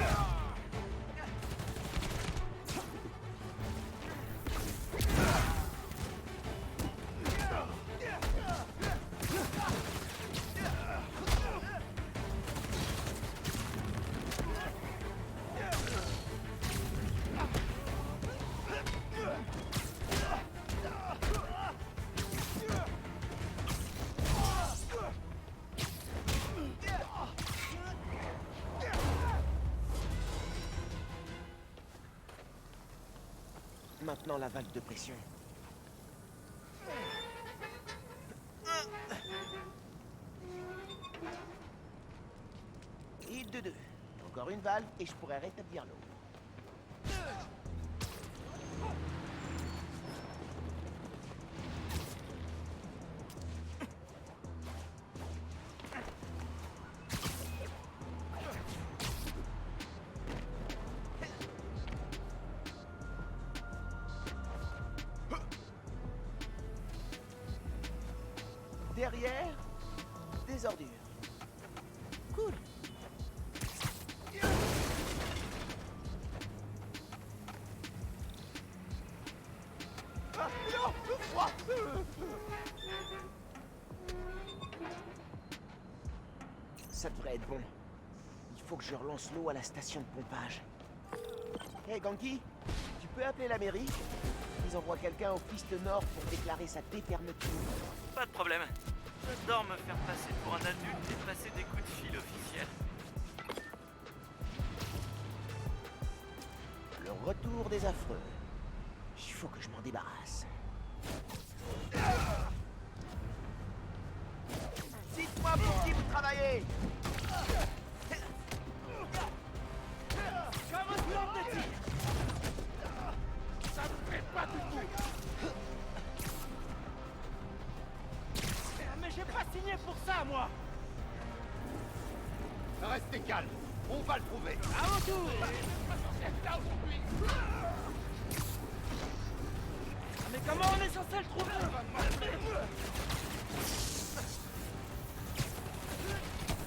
Maintenant la valve de pression. Et de 2. Encore une valve et je pourrais rétablir l'eau. Derrière, des ordures. Cool. Ah, non, froid. Ça devrait être bon. Il faut que je relance l'eau à la station de pompage. Hey Ganki, tu peux appeler la mairie? Ils envoient quelqu'un au piste nord pour déclarer sa défermeture. Pas de problème. J'adore me faire passer pour un adulte et passer des coups de fil officiels. toujours des affreux. Il faut que je m'en débarrasse. Dites-moi pour qui vous travaillez. Comme un plan de tir. Ça me fait pas du tout. Mais j'ai pas signé pour ça, moi. Restez calme, on va le trouver. À mon tour. Là aujourd'hui. Mais comment on est censé le trouver?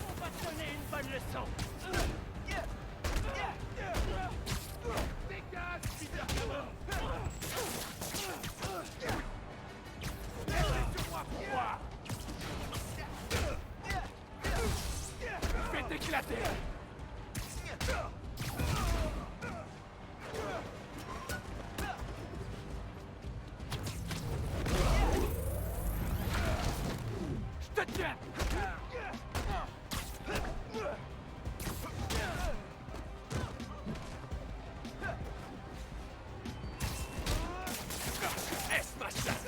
On va te donner une bonne leçon. Dégage, Peter. Laissez-moi pour moi. Je vais t'éclater. Je te tiens. Est-ce ma chasse?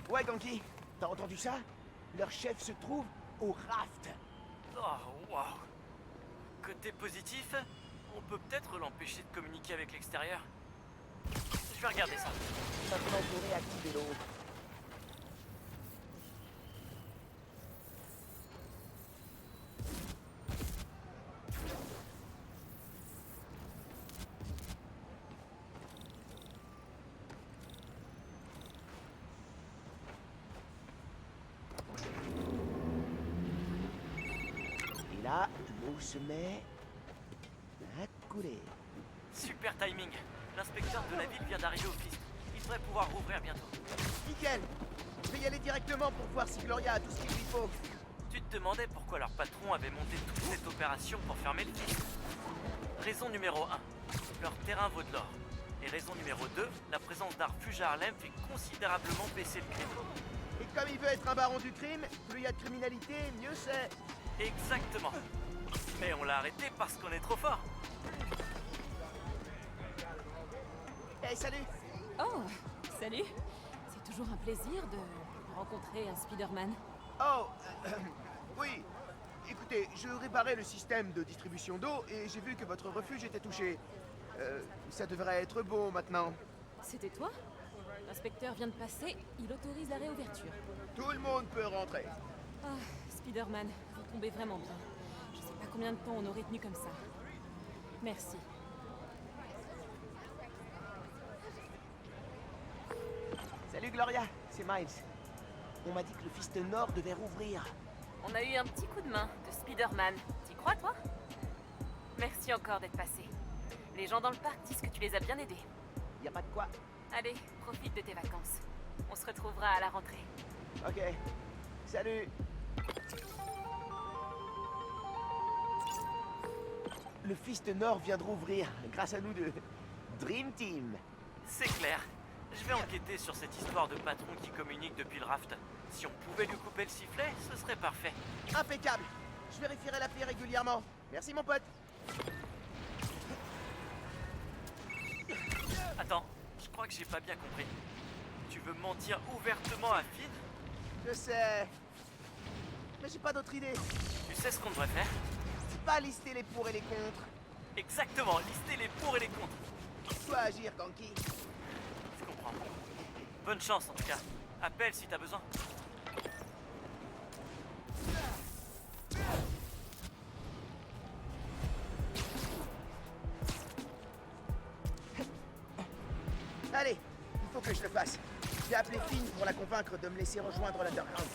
Ouais, Ganki, t'as entendu ça? Leur chef se trouve au raft. Oh, waouh. Côté positif, on peut peut-être l'empêcher de communiquer avec l'extérieur. Je vais regarder ça. Maintenant, faut réactiver l'eau. Et là, l'eau se met à couler. Super timing. L'inspecteur de la ville vient d'arriver au Fist. Il devrait pouvoir rouvrir bientôt. Nickel. Je vais y aller directement pour voir si Gloria a tout ce qu'il lui faut. Tu te demandais pourquoi leur patron avait monté toute cette opération pour fermer le Fist. Raison numéro 1. Leur terrain vaut de l'or. Et raison numéro 2, la présence d'un refuge à Harlem fait considérablement baisser le crime. Et comme il veut être un baron du crime, plus il y a de criminalité, mieux c'est. Exactement. Mais on l'a arrêté parce qu'on est trop fort. Hey, salut. Oh, salut. C'est toujours un plaisir de rencontrer un Spider-Man. Oh, oui. Écoutez, je réparais le système de distribution d'eau et j'ai vu que votre refuge était touché. Ça devrait être bon maintenant. C'était toi? L'inspecteur vient de passer, il autorise la réouverture. Tout le monde peut rentrer. Ah, Spider-Man, vous tombez vraiment bien. Je sais pas combien de temps on aurait tenu comme ça. Merci. Salut Gloria, c'est Miles. On m'a dit que le Fist Nord devait rouvrir. On a eu un petit coup de main de Spider-Man. T'y crois, toi? Merci encore d'être passé. Les gens dans le parc disent que tu les as bien aidés. Y a pas de quoi. Allez, profite de tes vacances. On se retrouvera à la rentrée. Ok. Salut. Le Fist Nord vient de rouvrir, grâce à nous deux. Dream Team. C'est clair. Je vais enquêter sur cette histoire de patron qui communique depuis le raft. Si on pouvait lui couper le sifflet, ce serait parfait. Impeccable. Je vérifierai l'appli régulièrement. Merci mon pote. Attends, je crois que j'ai pas bien compris. Tu veux mentir ouvertement à Finn? Je sais. Mais j'ai pas d'autre idée. Tu sais ce qu'on devrait faire? C'est pas lister les pour et les contre. Exactement, lister les pour et les contre. Soit agir, Ganki. Je comprends. Bonne chance en tout cas. Appelle si t'as besoin. Allez, il faut que je le fasse. J'ai appelé Finn pour la convaincre de me laisser rejoindre l'Underground.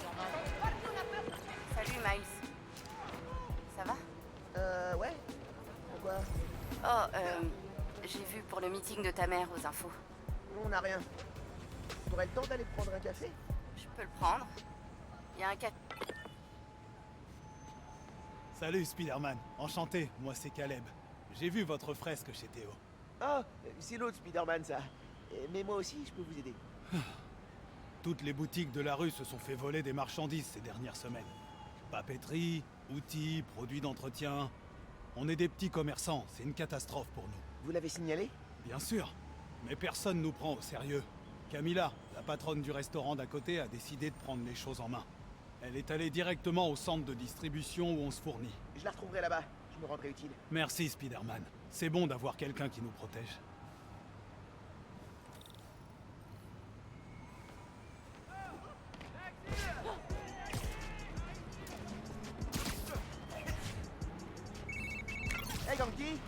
Salut, Miles. Ça va? Ouais. Pourquoi? Oh, j'ai vu pour le meeting de ta mère aux infos. On n'a rien. T'aurais le temps d'aller prendre un café? Je peux le prendre. Il y a un café. Salut Spider-Man, enchanté, moi c'est Caleb. J'ai vu votre fresque chez Théo. Ah, c'est l'autre Spider-Man, ça. Mais moi aussi, je peux vous aider. Toutes les boutiques de la rue se sont fait voler des marchandises ces dernières semaines. Papeterie, outils, produits d'entretien. On est des petits commerçants, c'est une catastrophe pour nous. Vous l'avez signalé? Bien sûr, mais personne nous prend au sérieux. Camilla, la patronne du restaurant d'à côté, a décidé de prendre les choses en main. Elle est allée directement au centre de distribution où on se fournit. Je la retrouverai là-bas, je me rendrai utile. Merci Spider-Man. C'est bon d'avoir quelqu'un qui nous protège. Hey Ganki,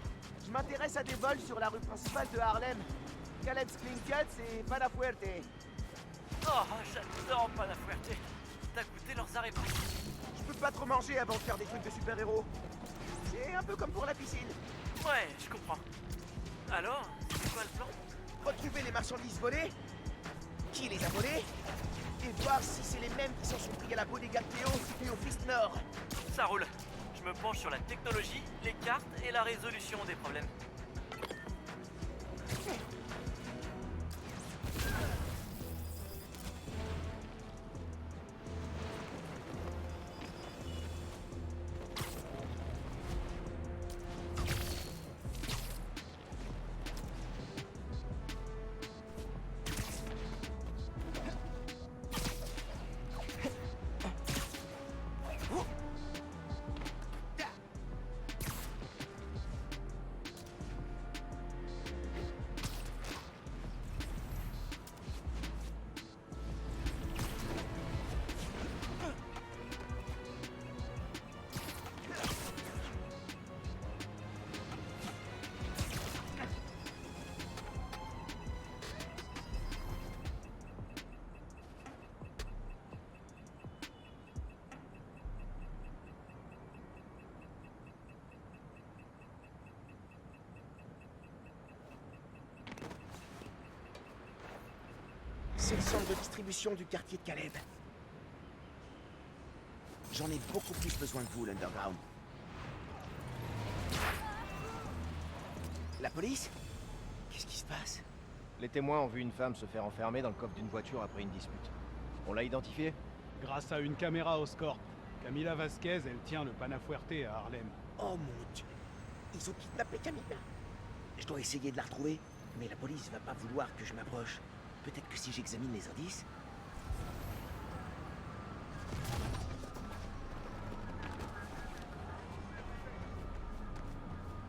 je m'intéresse à des vols sur la rue principale de Harlem. Caleb's Clean Cuts et Panafuerte. Oh, j'adore Panafuerte. T'as goûté leurs arrêts? Je peux pas trop manger avant de faire des trucs de super-héros. C'est un peu comme pour la piscine. Ouais, je comprends. Alors, c'est quoi le plan? Retrouver les marchandises volées, qui les a volées, et voir si c'est les mêmes qui s'en sont pris à la bodega de Théo située au Fist Nord. Ça roule. Je me penche sur la technologie, les cartes et la résolution des problèmes. C'est le centre de distribution du quartier de Caleb. J'en ai beaucoup plus besoin que vous, l'Underground. La police? Qu'est-ce qui se passe? Les témoins ont vu une femme se faire enfermer dans le coffre d'une voiture après une dispute. On l'a identifiée? Grâce à une caméra au score. Camila Vasquez, elle tient le Panafuerte à Harlem. Oh mon Dieu! Ils ont kidnappé Camilla. Je dois essayer de la retrouver, mais la police va pas vouloir que je m'approche. Peut-être que si j'examine les indices...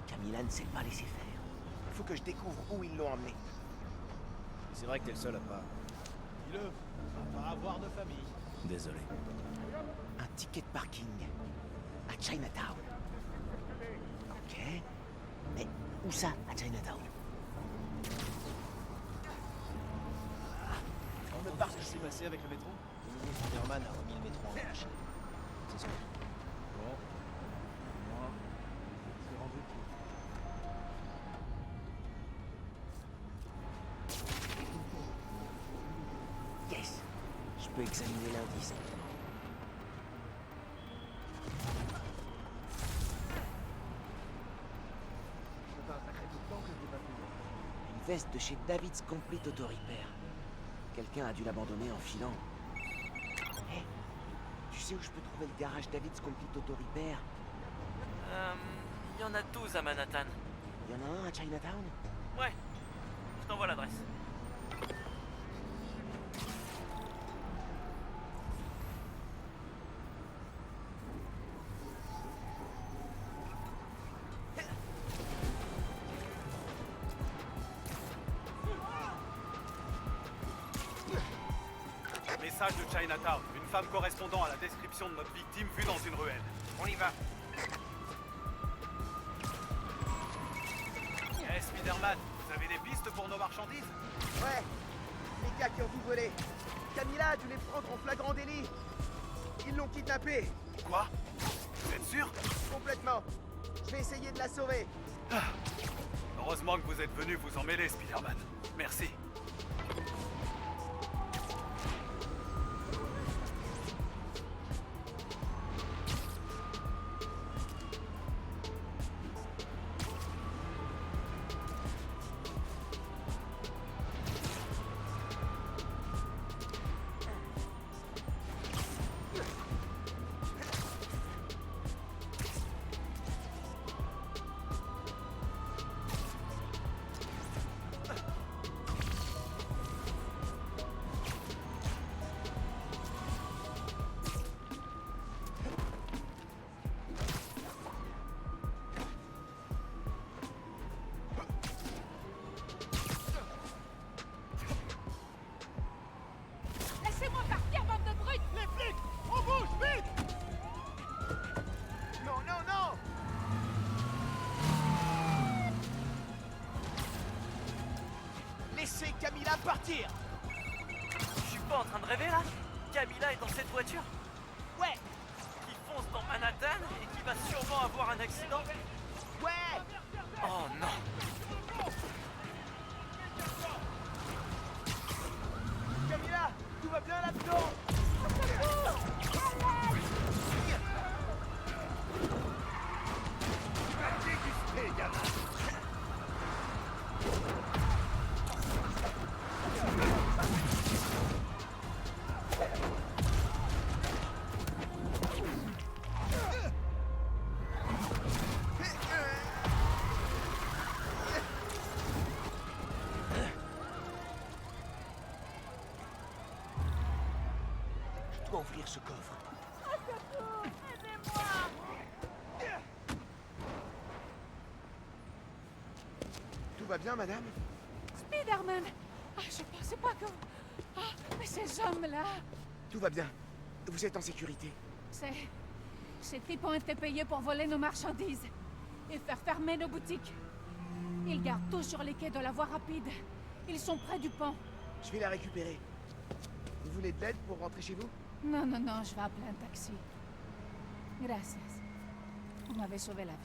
Camilla ne s'est pas laissé faire. Il faut que je découvre où ils l'ont emmené. C'est vrai que t'es le seul à pas... Dis-le, va pas avoir de famille. Désolé. Un ticket de parking. À Chinatown. Ok. Mais où ça, à Chinatown? On me parle ce qui s'est passé avec le métro? Le nouveau Spider-Man a remis le métro en marche. C'est ça. Bon. Moi, c'est rendu. Yes. Je peux examiner l'indice. Une veste de chez David's Complete Auto Repair. Quelqu'un a dû l'abandonner en filant. Hé, tu sais où je peux trouver le garage David's Complete Auto Repair? Il y en a 12 à Manhattan. Il y en a un à Chinatown? Ouais, je t'envoie l'adresse. Message de Chinatown. Une femme correspondant à la description de notre victime vue dans une ruelle. On y va. Hey Spider-Man, vous avez des pistes pour nos marchandises? Ouais. Les gars qui ont tout volé. Camilla a dû les prendre en flagrant délit. Ils l'ont kidnappée. Quoi? Vous êtes sûr? Complètement. Je vais essayer de la sauver. Heureusement que vous êtes venu vous en mêler, Spider-Man. Merci. sortir. Je suis pas en train de rêver là? Camilla est dans cette voiture? Ouais. Qui fonce dans Manhattan et qui va sûrement avoir un accident? Ouais. Oh non. Camilla, tout va bien là-dedans? Je dois ouvrir ce coffre. Tout va bien, madame? Spider-Man! Ah, je pensais pas que... Ah, mais ces hommes-là... Tout va bien. Vous êtes en sécurité. Ces types ont été payés pour voler nos marchandises et faire fermer nos boutiques. Ils gardent tout sur les quais de la voie rapide. Ils sont près du pont. Je vais la récupérer. Vous voulez de l'aide pour rentrer chez vous? Non, non, non, je vais appeler un taxi. Gracias. Vous m'avez sauvé la vie.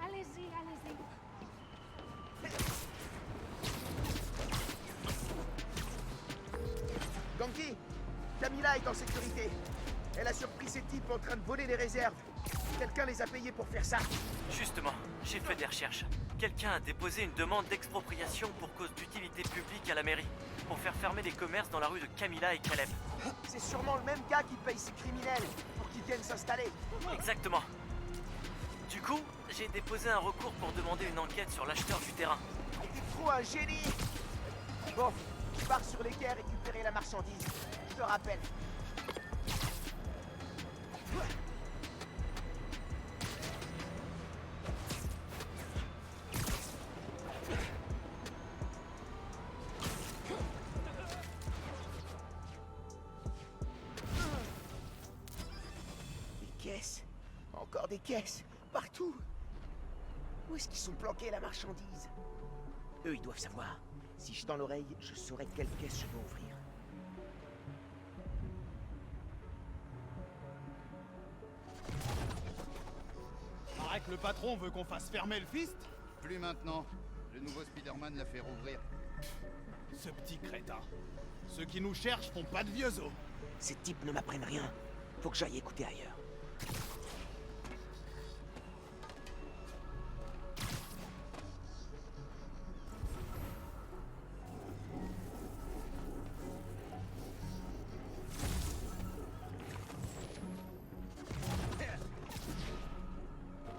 Allez-y, allez-y. Ganki, Camilla est en sécurité. Elle a surpris ces types en train de voler les réserves. Quelqu'un les a payés pour faire ça. Justement, j'ai fait des recherches. Quelqu'un a déposé une demande d'expropriation pour cause d'utilité publique à la mairie, pour faire fermer les commerces dans la rue de Camilla et Caleb. C'est sûrement le même gars qui paye ces criminels pour qu'ils viennent s'installer. Exactement. Du coup, j'ai déposé un recours pour demander une enquête sur l'acheteur du terrain. T'es trop un génie. Bon, je pars sur les quais récupérer la marchandise. Je te rappelle. Des caisses. Encore des caisses. Partout. Où est-ce qu'ils sont planqués, la marchandise? Eux, ils doivent savoir. Si je tends l'oreille, je saurai quelle caisse je dois ouvrir. Paraît que le patron veut qu'on fasse fermer le fist? Plus maintenant. Le nouveau Spider-Man l'a fait rouvrir. Ce petit crétin. Ceux qui nous cherchent font pas de vieux os. Ces types ne m'apprennent rien. Faut que j'aille écouter ailleurs.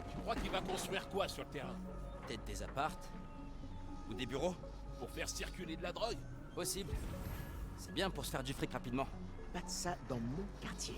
Tu crois qu'il va construire quoi sur le terrain? Peut-être des appartes. Ou des bureaux. Pour faire circuler de la drogue? Possible. C'est bien pour se faire du fric rapidement. Pas de ça dans mon quartier.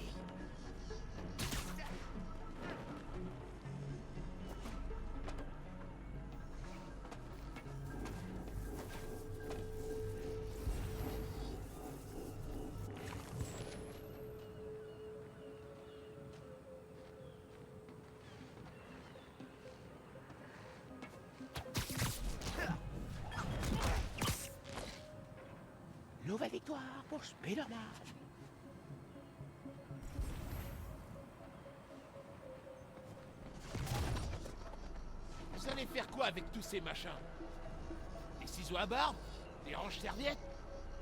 Nouvelle victoire pour Spider-Man. Vous allez faire quoi avec tous ces machins? Des ciseaux à barbe? Des ranges-serviettes?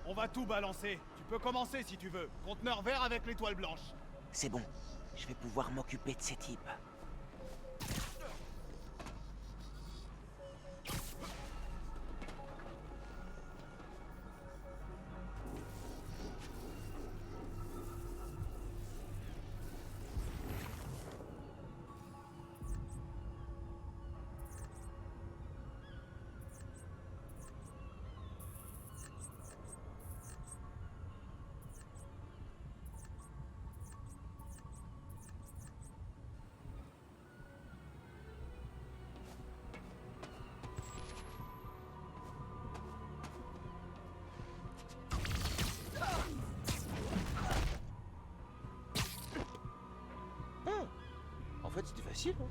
On va tout balancer. Tu peux commencer si tu veux. Conteneur vert avec l'étoile blanche. C'est bon. Je vais pouvoir m'occuper de ces types. En fait, c'était facile. Hein.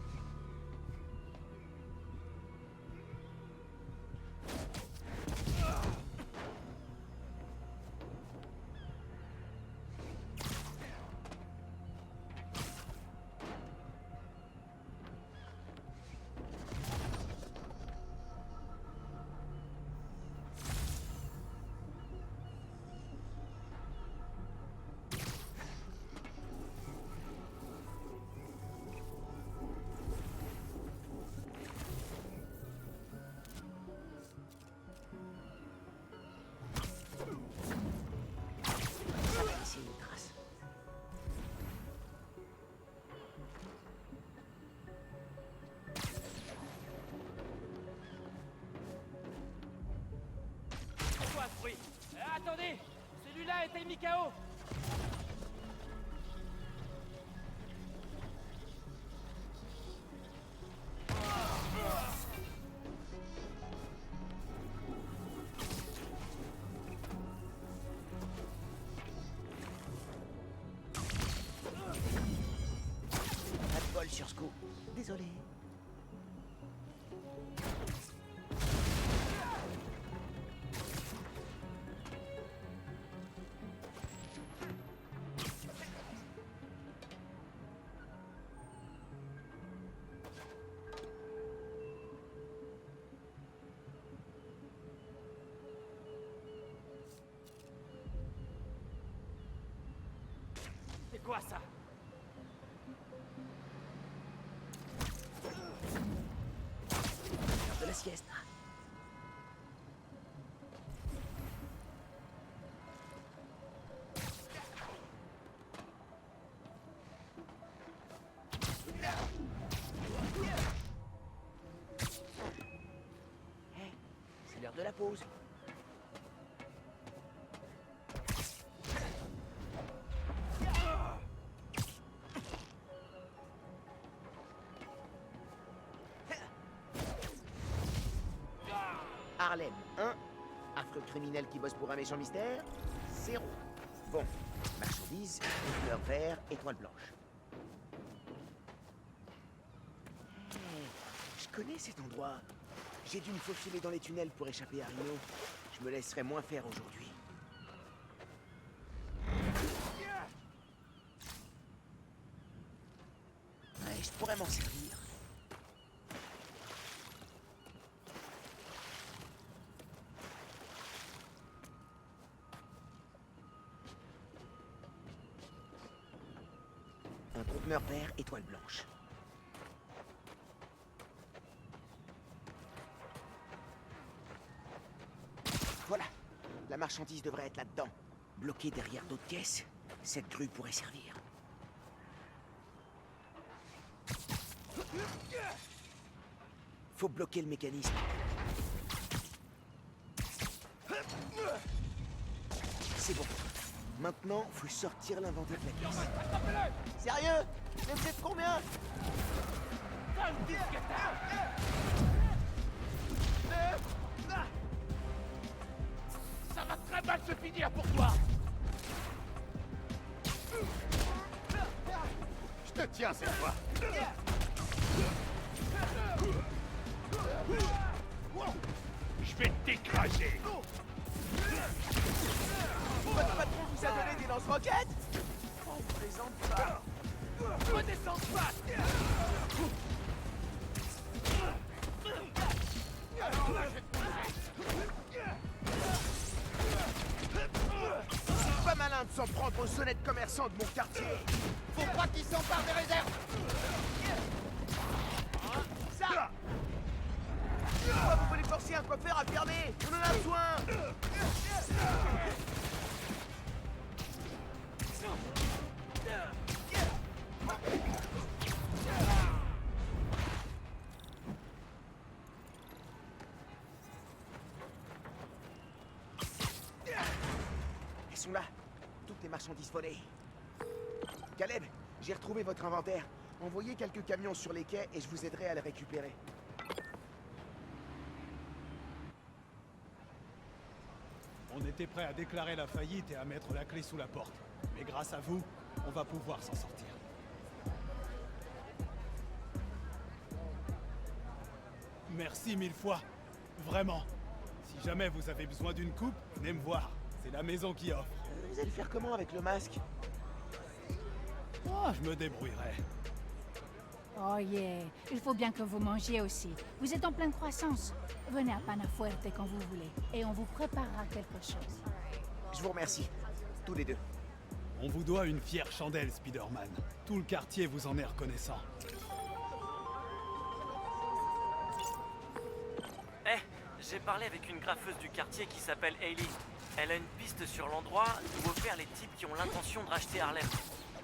bruit. Attendez, celui-là était mis KO. Pas de bol sur ce coup. Désolé. C'est quoi ça? De la sieste. Hey, c'est l'heure de la pause. Harlem, 1. Affreux criminel qui bosse pour un méchant mystère, 0. Bon, marchandises, couleur vert, étoile blanche. Hey, je connais cet endroit. J'ai dû me faufiler dans les tunnels pour échapper à Rhino. Je me laisserai moins faire aujourd'hui. Ouais, je pourrais m'en servir. Un conteneur vert, étoile blanche. Voilà. La marchandise devrait être là-dedans. Bloquée derrière d'autres caisses, cette grue pourrait servir. Faut bloquer le mécanisme. C'est bon. Maintenant, faut sortir l'inventaire de la caisse. Sérieux? Mais vous êtes combien? Ça va très mal se finir pour toi. Je te tiens cette fois. Je vais t'écraser. Votre patron vous a donné des lance-roquettes? On plaisante pas. Redescends pas. C'est pas malin de s'en prendre aux honnêtes commerçants de mon quartier. Faut pas qu'ils s'emparent des réserves. Ça! Pourquoi vous voulez forcer un coiffeur à fermer? On en a besoin! Elles sont là. Toutes les marchandises volées. Caleb, j'ai retrouvé votre inventaire. Envoyez quelques camions sur les quais et je vous aiderai à les récupérer. On était prêt à déclarer la faillite et à mettre la clé sous la porte. Mais grâce à vous, on va pouvoir s'en sortir. Merci 1000 fois. Vraiment. Si jamais vous avez besoin d'une coupe, venez me voir. C'est la maison qui offre. Vous allez faire comment avec le masque? Oh, je me débrouillerai. Oh yeah, il faut bien que vous mangiez aussi. Vous êtes en pleine croissance. Venez à Panafuerte quand vous voulez, et on vous préparera quelque chose. Je vous remercie, tous les deux. On vous doit une fière chandelle, Spider-Man. Tout le quartier vous en est reconnaissant. Eh, j'ai parlé avec une graffeuse du quartier qui s'appelle Hailey. Elle a une piste sur l'endroit où opèrent les types qui ont l'intention de racheter Harlem.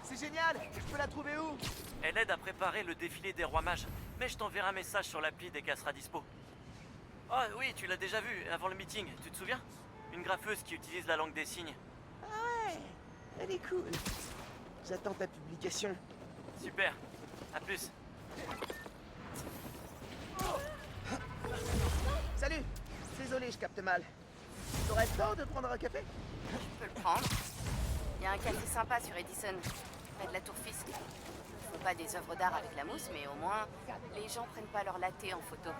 C'est génial! Je peux la trouver où? Elle aide à préparer le défilé des rois mages, mais je t'enverrai un message sur l'appli dès qu'elle sera dispo. Oh oui, tu l'as déjà vu avant le meeting, tu te souviens? Une graffeuse qui utilise la langue des signes. Ah ouais, elle est cool. J'attends ta publication. Super. À plus. Salut. Désolé, je capte mal. T'aurais le temps de prendre un café? Je peux le prendre. Il y a un café sympa sur Edison, près de la Tour Fisk. Ils font pas des œuvres d'art avec la mousse, mais au moins, les gens prennent pas leur latte en photo.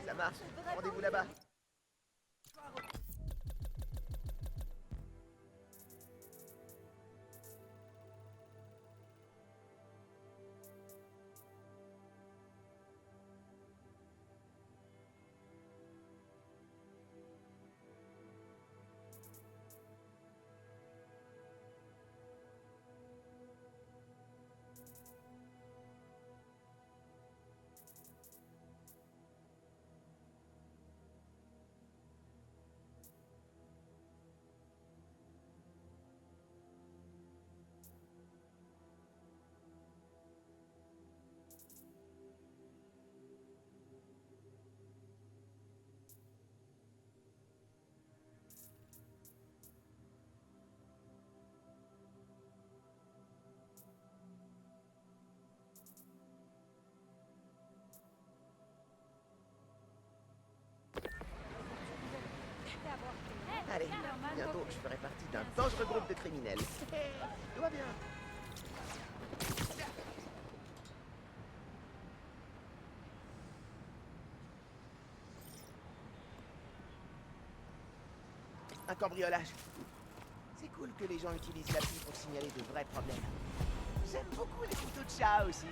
Ça marche. Rendez-vous là-bas. Allez, bientôt je ferai partie d'un dangereux groupe de criminels. Tout va bien. Un cambriolage. C'est cool que les gens utilisent l'appli pour signaler de vrais problèmes. J'aime beaucoup les couteaux de chat aussi.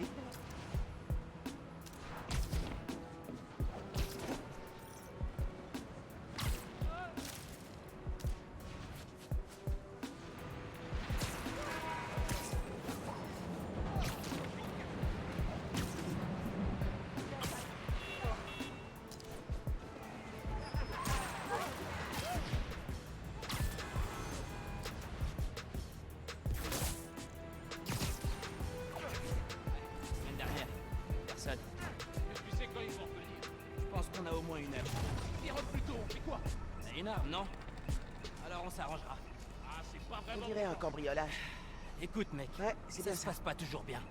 Semaine dernière, personne. Tu sais quand ils vont revenir? Je pense qu'on a au moins une heure. Tire plus tôt, on fait quoi? Une arme, non? Alors on s'arrangera. Ah, c'est pas On vraiment... dirait un cambriolage. Écoute, mec, Ouais, c'est bien ça se passe pas toujours bien.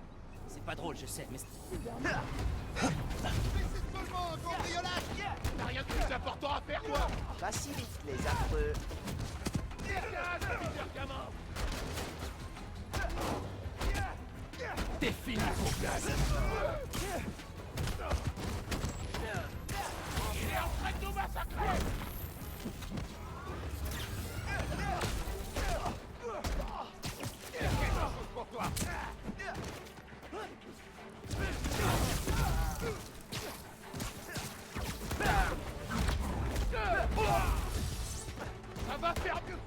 C'est pas drôle, je sais, mais... Mais c'est seulement un cambriolage! T'as rien de plus important à faire, toi! Facilite les affreux. Dégage, Peter Gamin! T'es fini, Fauclas! Il est en train de nous massacrer! J'ai quelque chose pour toi! Ça va faire mieux!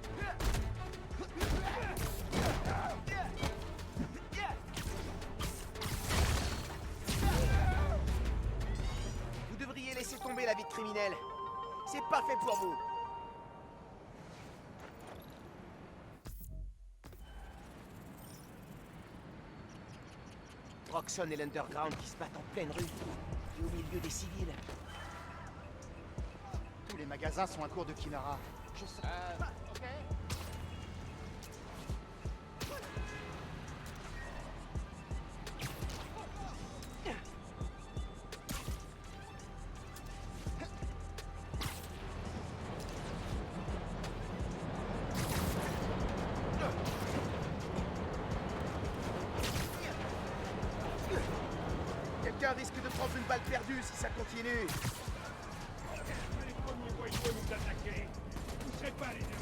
Vous devriez laisser tomber la vie de criminel. C'est pas fait pour vous. Roxxon et l'Underground qui se battent en pleine rue et au milieu des civils. Tous les magasins sont à court de Kimara. Je sais. Ok. Quelqu'un risque de prendre une balle perdue si ça continue. Les premiers voyous nous attaquer. Vous ne serez pas les derniers.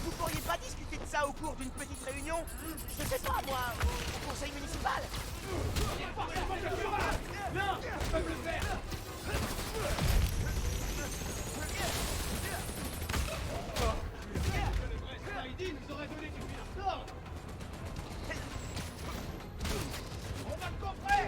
Vous pourriez pas discuter de ça au cours d'une petite réunion? Je sais pas, moi, au conseil municipal? Non, je peux le faire! Saïdine nous aurait donné du bien d'ordre! On va te coffrer!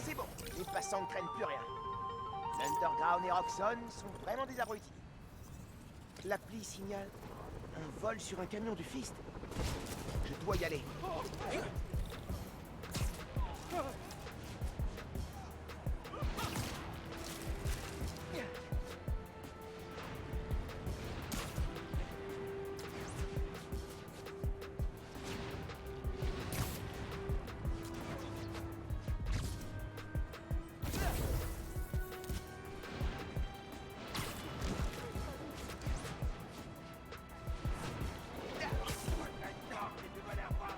C'est bon, les passants ne craignent plus rien. L'Underground et Roxxon sont vraiment des abrutis. L'appli signale un vol sur un camion du Fist. Je dois y aller.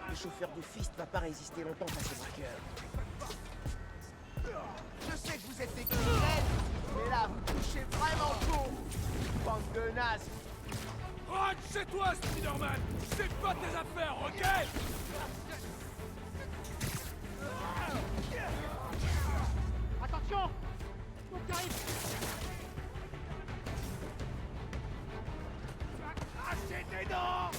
Le chauffeur du Fist va pas résister longtemps à ces braqueurs. Je sais que vous êtes des criminels, mais là, vous touchez vraiment tout, bande de nazes. Rentre chez toi, Spider-Man. C'est pas tes affaires, ok? Attention! Faut que t'arrives! Cracher tes dents!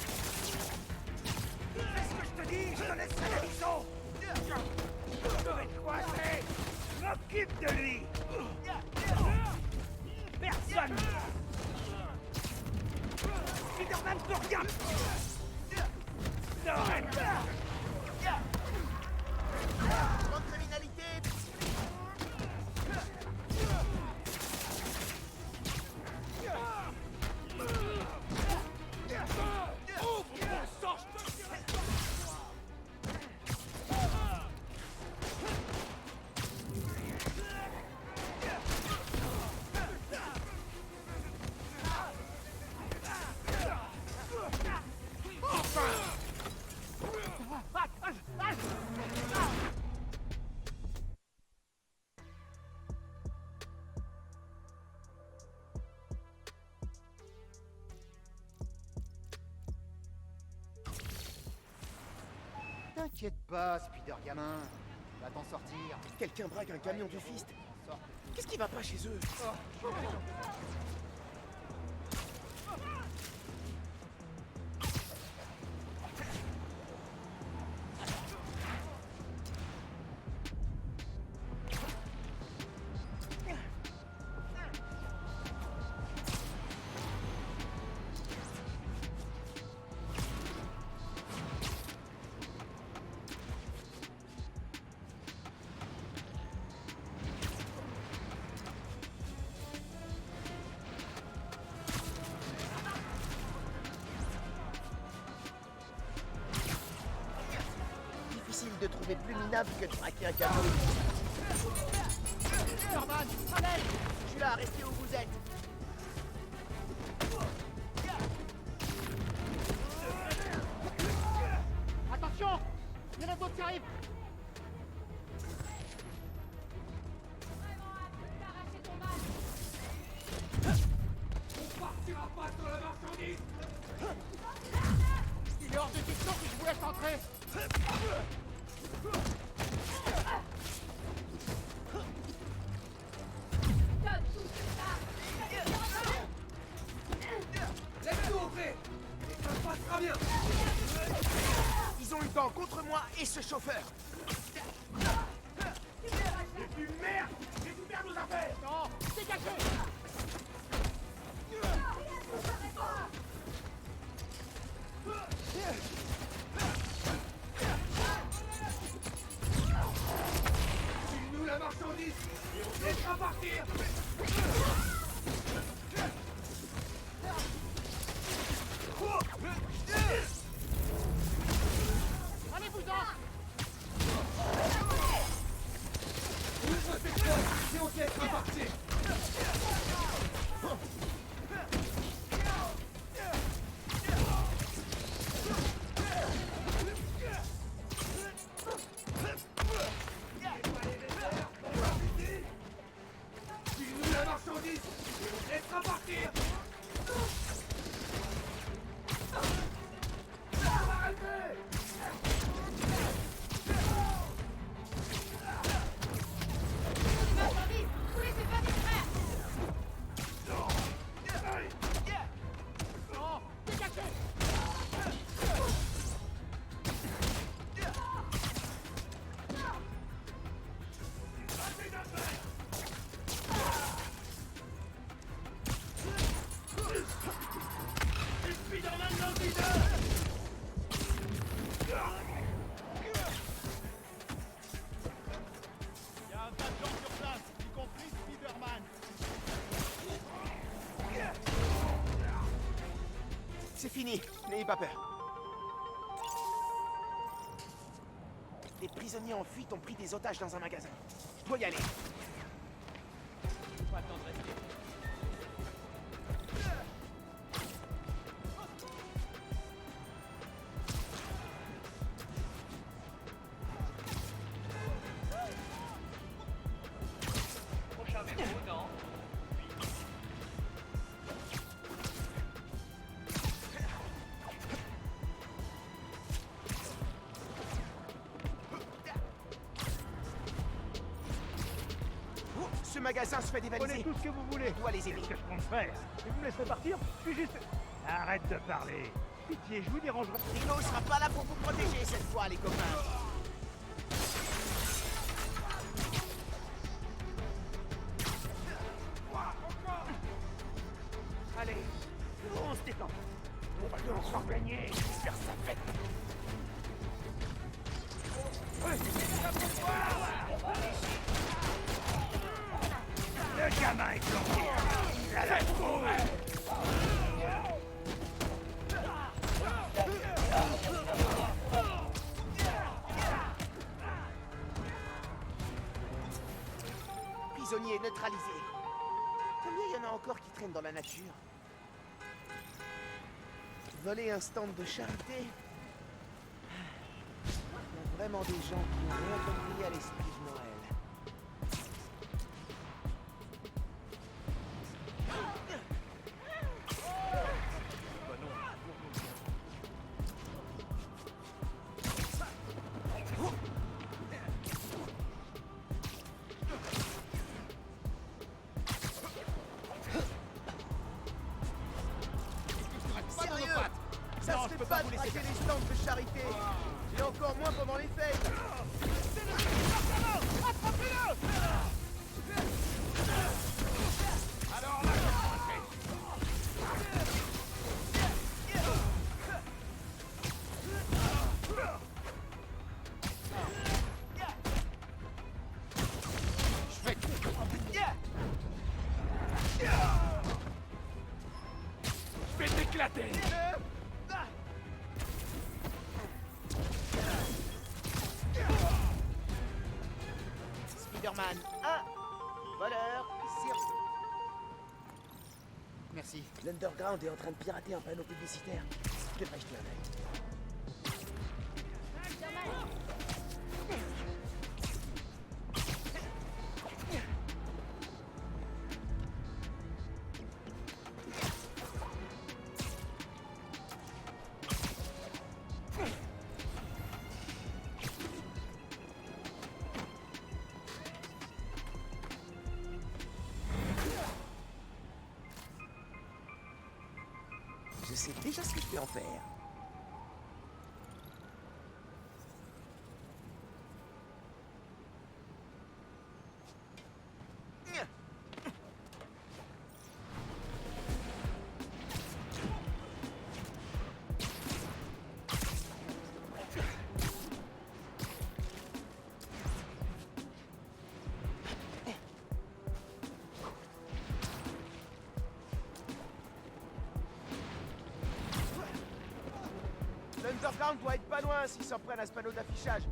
Fais ce que je te dis, je te laisserai la mission! Je vais te coincer! M'occupe de lui! Personne! Spider-Man peut rien! Norman! Grande criminalité! T'inquiète pas, Spider-Gamin. Tu vas t'en sortir. Quelqu'un braque un camion du Fist. Qu'est-ce qui va pas chez eux? Difficile de trouver plus minable que de braquer un camion. Norman, à l'aide! Je suis là, restez où vous êtes. Attention! Il y en a d'autres qui arrivent! On partira pas sur la marchandise! Il est hors de question que je vous laisse entrer! Laisse-nous entrer! Et ça se passera bien! Ils ont eu temps contre moi et ce chauffeur. Et puis merde! J'ai tout perdu nos affaires! Non! Dégagez! File-nous la marchandise et on te laissera partir! Allez-vous-en! Ouvre cette porte et on te laissera partir! File-nous la marchandise et on te laissera partir! Arrêtez! Marchandise! Vous laissez pas distraire! Non! Dégagez! Spider-Man dans le viseur! Il y a un tas de gens sur place, y compris Spider-Man. C'est fini, n'ayez pas peur. Les prisonniers en fuite ont pris des otages dans un magasin. Je dois y aller. Pas le temps de rester. Prochain métro dans... Ce magasin se fait dévaliser. Prenez tout ce que vous voulez. On doit les aider. Qu'est-ce que je compte faire? Et vous me laisserez partir? Je suis juste... Arrête de parler. Pitié, je vous dérangerai. Rigo sera pas là pour vous protéger cette fois, les copains. Allez, on se détend. On va donc s'en gagner. Faire sa fête. Le gamin est planqué. La laisse mourir. Prisonnier neutralisé. Combien il y en a encore qui traînent dans la nature? Voler un stand de charité? Il y a vraiment des gens qui n'ont rien compris à l'esprit de Noël. Sérieux? Ça se fait pas de braquer les stands de charité. Et encore moins pendant les fêtes. Attrapez-le! Alors là, je vais t'éclater. Spider-Man 1, voleur 0. Merci. L'Underground est en train de pirater un panneau publicitaire. Je devrais jeter un œil. Je sais déjà ce que je vais en faire. L'Underground doit être pas loin s'ils s'en prennent à ce panneau d'affichage.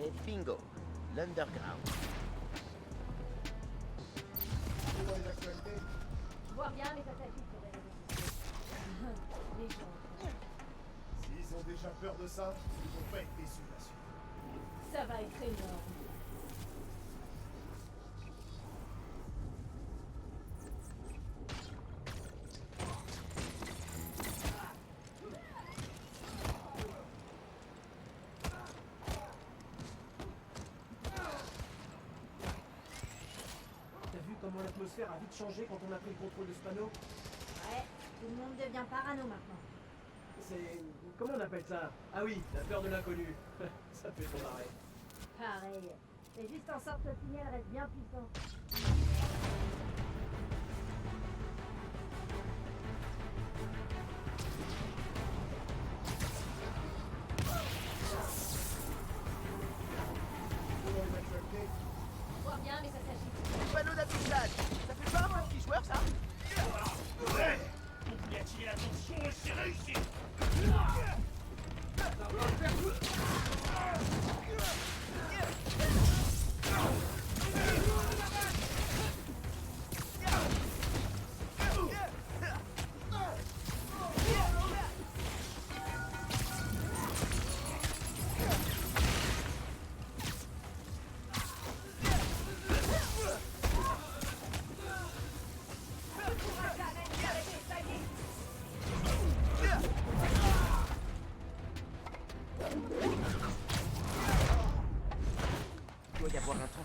Et bingo, l'Underground. Je vois bien les attaques sur les réseaux sociaux. Les gens. S'ils ont déjà peur de ça, ils vont pas être déçus là-dessus. Ça va être énorme. Comment l'atmosphère a vite changé quand on a pris le contrôle de ce panneau. Ouais, tout le monde devient parano maintenant. C'est... comment on appelle ça? Ah oui, la peur de l'inconnu. Ça fait trop marrer. Pareil. Fais juste en sorte que le tunnel reste bien puissant. Je vois bien, mais ça s'agit. Panneau d'affichage. Ça fait pas un petit joueur, ça? Ouais! Vous voulez attirer l'attention et c'est réussi!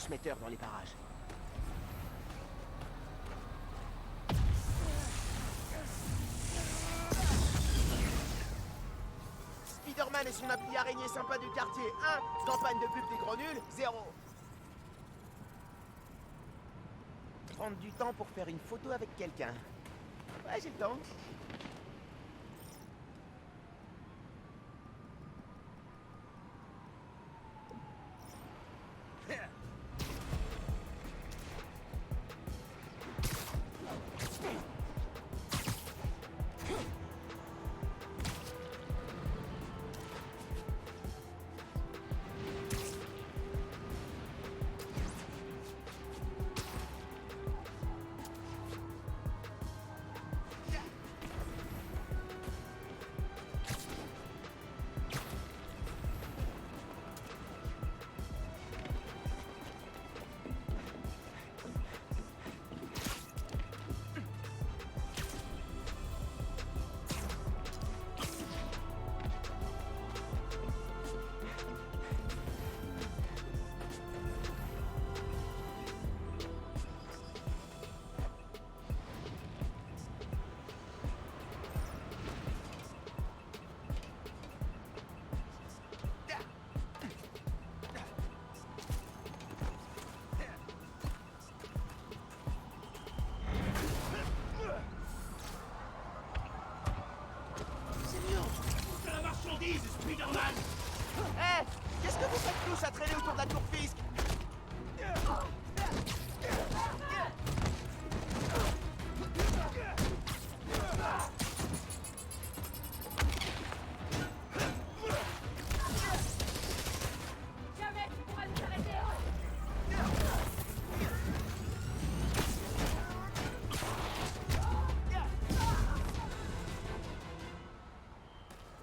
transmetteur dans les parages. Spider-Man et son appli araignée sympa du quartier. 1. Campagne de pub des gros nuls. 0. Prendre du temps pour faire une photo avec quelqu'un. Ouais, j'ai le temps. Spider-Man! Hé! Qu'est-ce que vous faites tous à traîner autour de la tour Fisk? Jamais tu pourras nous arrêter!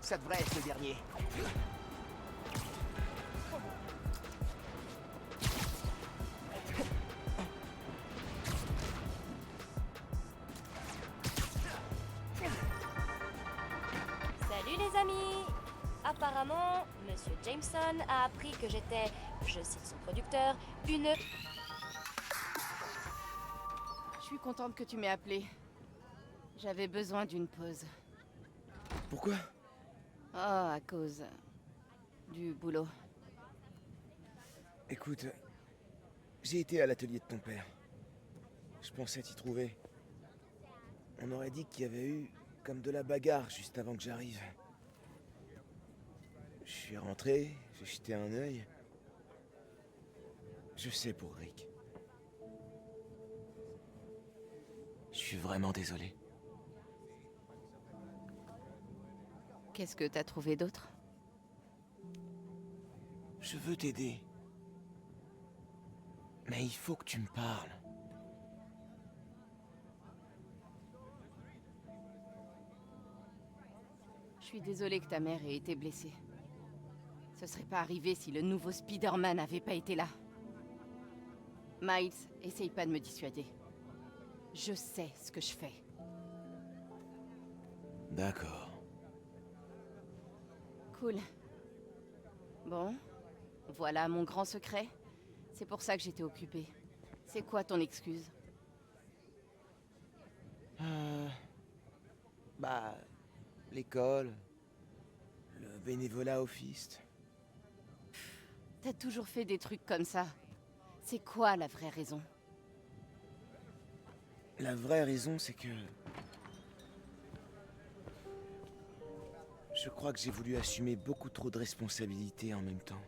Ça devrait être le dernier. Salut les amis! Apparemment, Monsieur Jameson a appris que j'étais, je cite son producteur, une... Je suis contente que tu m'aies appelé. J'avais besoin d'une pause. Pourquoi? Oh, à cause du boulot. Écoute, j'ai été à l'atelier de ton père. Je pensais t'y trouver. On aurait dit qu'il y avait eu comme de la bagarre juste avant que j'arrive. Je suis rentré, j'ai jeté un œil. Je sais pour Rick. Je suis vraiment désolé. Qu'est-ce que t'as trouvé d'autre? Je veux t'aider. Mais il faut que tu me parles. Je suis désolée que ta mère ait été blessée. Ce serait pas arrivé si le nouveau Spider-Man n'avait pas été là. Miles, essaye pas de me dissuader. Je sais ce que je fais. D'accord. Cool. Bon, voilà mon grand secret. C'est pour ça que j'étais occupée. C'est quoi ton excuse? Bah... l'école... le bénévolat au Fist. T'as toujours fait des trucs comme ça. C'est quoi la vraie raison? La vraie raison, c'est que... je crois que j'ai voulu assumer beaucoup trop de responsabilités en même temps.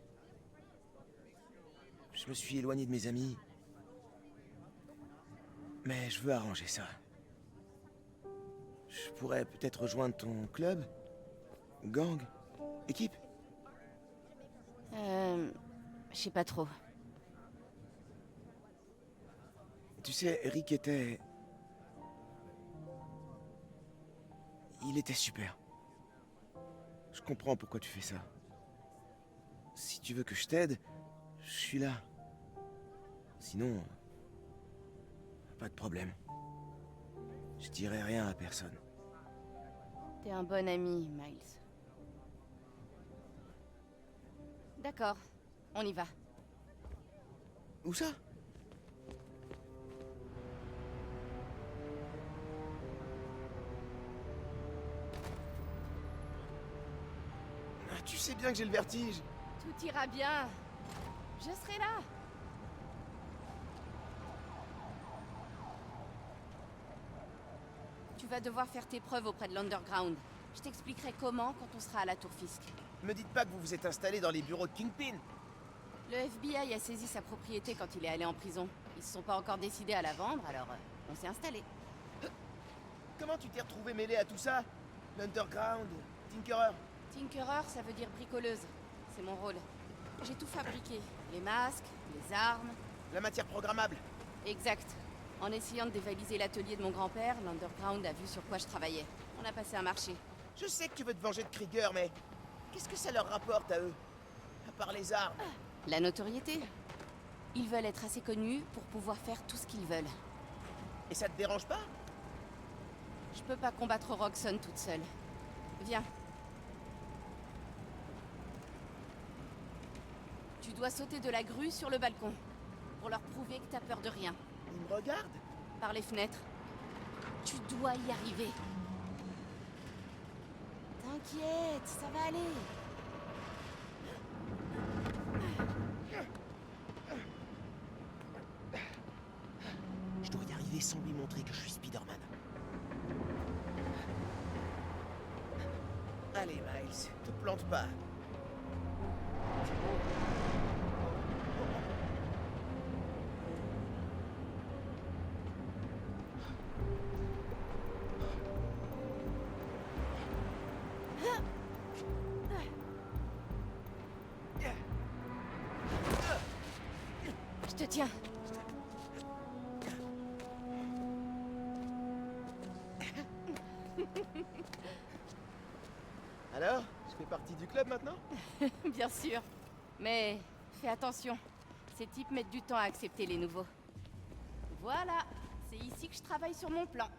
Je me suis éloigné de mes amis. Mais je veux arranger ça. Je pourrais peut-être rejoindre ton club? Gang? Équipe? Je sais pas trop. Tu sais, Rick était... il était super. Je comprends pourquoi tu fais ça. Si tu veux que je t'aide, je suis là. Sinon... pas de problème. Je dirai rien à personne. T'es un bon ami, Miles. D'accord, on y va. Où ça? Ah, tu sais bien que j'ai le vertige. Tout ira bien. Je serai là. Tu vas devoir faire tes preuves auprès de l'Underground. Je t'expliquerai comment quand on sera à la Tour Fisk. Me dites pas que vous vous êtes installé dans les bureaux de Kingpin. Le FBI a saisi sa propriété quand il est allé en prison. Ils se sont pas encore décidés à la vendre, alors on s'est installé. Comment tu t'es retrouvé mêlé à tout ça? L'Underground, Tinkerer. Tinkerer, ça veut dire bricoleuse. C'est mon rôle. J'ai tout fabriqué. Les masques, les armes... La matière programmable. Exact. En essayant de dévaliser l'atelier de mon grand-père, l'Underground a vu sur quoi je travaillais. On a passé un marché. Je sais que tu veux te venger de Krieger, mais... Qu'est-ce que ça leur rapporte à eux? À part les armes. La notoriété. Ils veulent être assez connus pour pouvoir faire tout ce qu'ils veulent. Et ça te dérange pas? Je peux pas combattre Roxxon toute seule. Viens. Tu dois sauter de la grue sur le balcon. Pour leur prouver que t'as peur de rien. Ils me regardent? Par les fenêtres. Tu dois y arriver. T'inquiète, ça va aller. Je dois y arriver sans lui montrer que je suis Spider-Man. Allez, Miles, te plante pas. Je te tiens. Alors, je fais partie du club maintenant? Bien sûr. Mais fais attention. Ces types mettent du temps à accepter les nouveaux. Voilà. C'est ici que je travaille sur mon plan.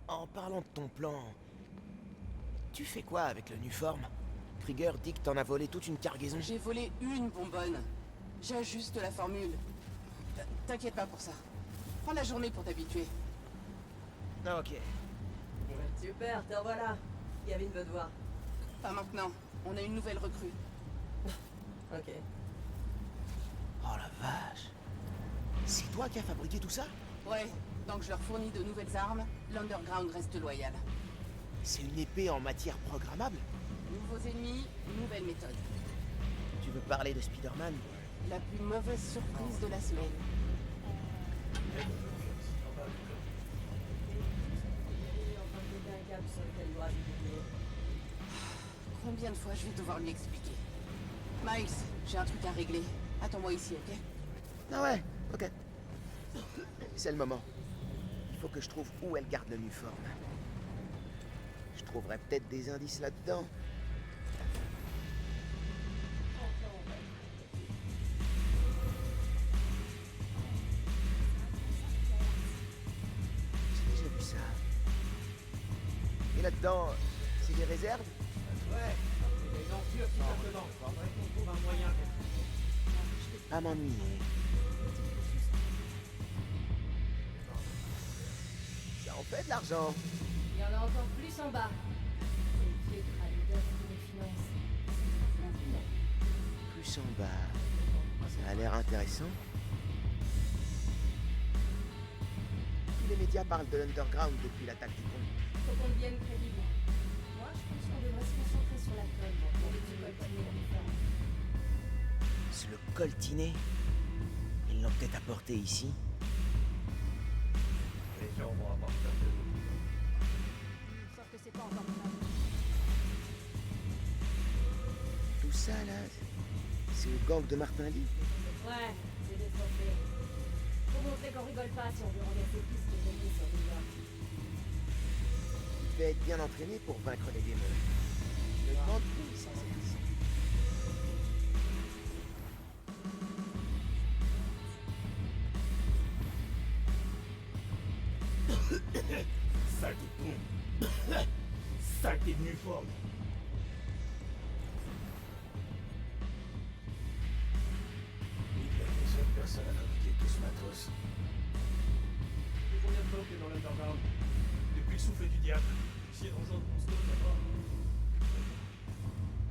En parlant de ton plan... Tu fais quoi avec le Nuform? Krieger dit que t'en as volé toute une cargaison. J'ai volé une bonbonne. J'ajuste la formule. T'inquiète pas pour ça. Prends la journée pour t'habituer. Ah, ok. Super, te revoilà. Gavin veut te voir. Pas maintenant. On a une nouvelle recrue. Ok. Oh la vache. C'est toi qui as fabriqué tout ça? Ouais, tant que je leur fournis de nouvelles armes, l'Underground reste loyal. C'est une épée en matière programmable? Nouveaux ennemis, nouvelle méthode. Tu veux parler de Spider-Man? La plus mauvaise surprise de la semaine. Combien de fois je vais devoir lui expliquer? Miles, j'ai un truc à régler. Attends-moi ici, ok? Ah ouais, ok. C'est le moment. Il faut que je trouve où elle garde le Nuform. Je trouverai peut-être des indices là-dedans. J'ai déjà vu ça. Et là-dedans, c'est des réserves? Ouais, il y a une enflure qui passe dedans. Faudrait qu'on trouve un moyen. Je vais pas m'ennuyer. Ça en fait de l'argent. Il y en a encore plus en bas. C'est le vieux trader qui les finance. Plus en bas. Ça a l'air intéressant. Tous les médias parlent de l'Underground depuis l'attaque du pont. Faut qu'on devienne crédible. Moi, je pense qu'on devrait se concentrer sur la com pour les coltiner les Se le coltiner? Ils l'ont peut-être apporté ici. Les gens vont avoir peur de nous. Sauf que c'est pas encore mal. Tout ça, là, c'est au gang de Martin Lee. Ouais, c'est des trophées. Faut montrer qu'on rigole pas si on veut renverser plus que les ennemis sur New York. Il devait être bien entraîné pour vaincre les démons. Je me demande où il s'en sert. Saleté de con. Saleté de Nuform. Il y a des personne à fabriquer tout ce matos. Et combien de temps que t'es dans l'Underground? Depuis le souffle du diable. Tu sais, dans un monster là-bas.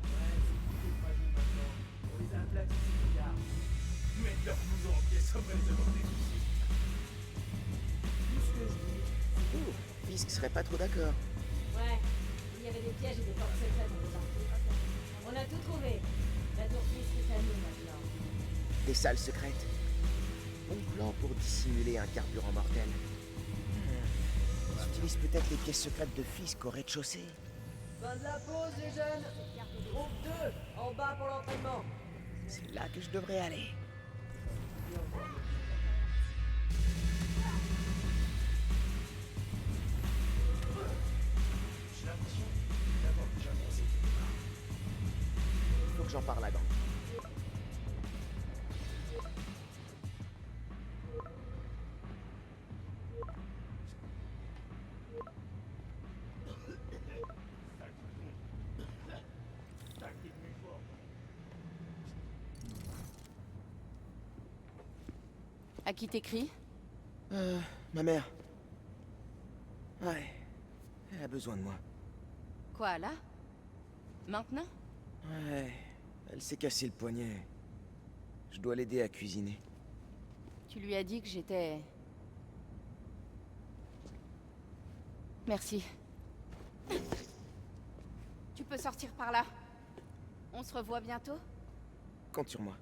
Ouais, c'est plutôt pas nous maintenant. On les a aplatis, ces milliards. Mettre leur blouson en pièces après les avoir défisés. Tout ce que je dis. Oh, Fisk serait pas trop d'accord. Ouais, il y avait des pièges et des portes secrètes dans les articles. On a tout trouvé. La tour est à nous maintenant. Des salles secrètes. Bon plan pour dissimuler un carburant mortel. Ils utilisent peut-être les pièces secrètes de Fisk au rez-de-chaussée. Fin de la pause, les jeunes. Groupe 2, en bas pour l'entraînement. C'est là que je devrais aller. J'ai l'impression d'avoir déjà pensé. Faut que j'en parle à Gant. À qui t'écris? Ma mère. Ouais. Elle a besoin de moi. Quoi, là? Maintenant? Ouais. Elle s'est cassé le poignet. Je dois l'aider à cuisiner. Tu lui as dit que j'étais... Merci. Tu peux sortir par là. On se revoit bientôt? Compte sur moi.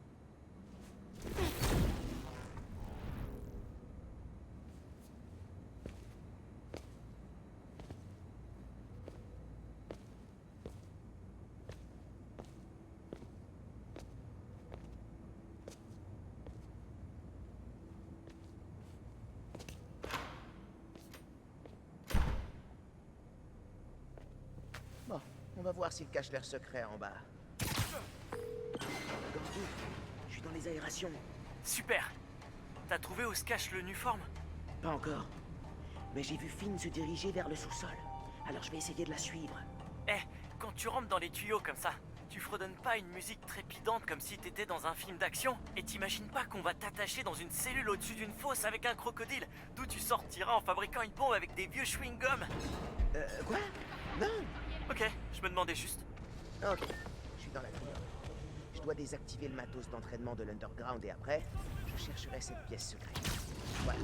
Bon, on va voir s'ils cachent leur secret en bas. Gordy, je suis dans les aérations. Super. T'as trouvé où se cache le Nuform? Pas encore. Mais j'ai vu Finn se diriger vers le sous-sol. Alors je vais essayer de la suivre. Eh, quand tu rentres dans les tuyaux comme ça, tu fredonnes pas une musique trépidante comme si t'étais dans un film d'action? Et t'imagines pas qu'on va t'attacher dans une cellule au-dessus d'une fosse avec un crocodile, d'où tu sortiras en fabriquant une bombe avec des vieux chewing-gums? Quoi? Non. Ok, je me demandais juste. Ok, je suis dans la tour. Je dois désactiver le matos d'entraînement de l'Underground et après, je chercherai cette pièce secrète. Voilà.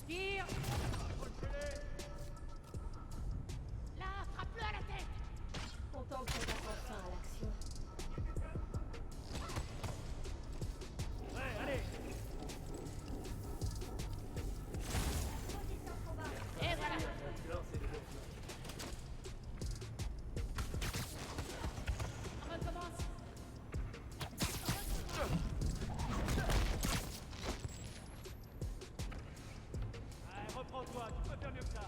Tire. Là, frappe-le à la tête. Content que ça passe enfin à l'action. Ouais, allez. Et voilà. On recommence. Allez, reprends-toi, tu peux faire mieux que ça.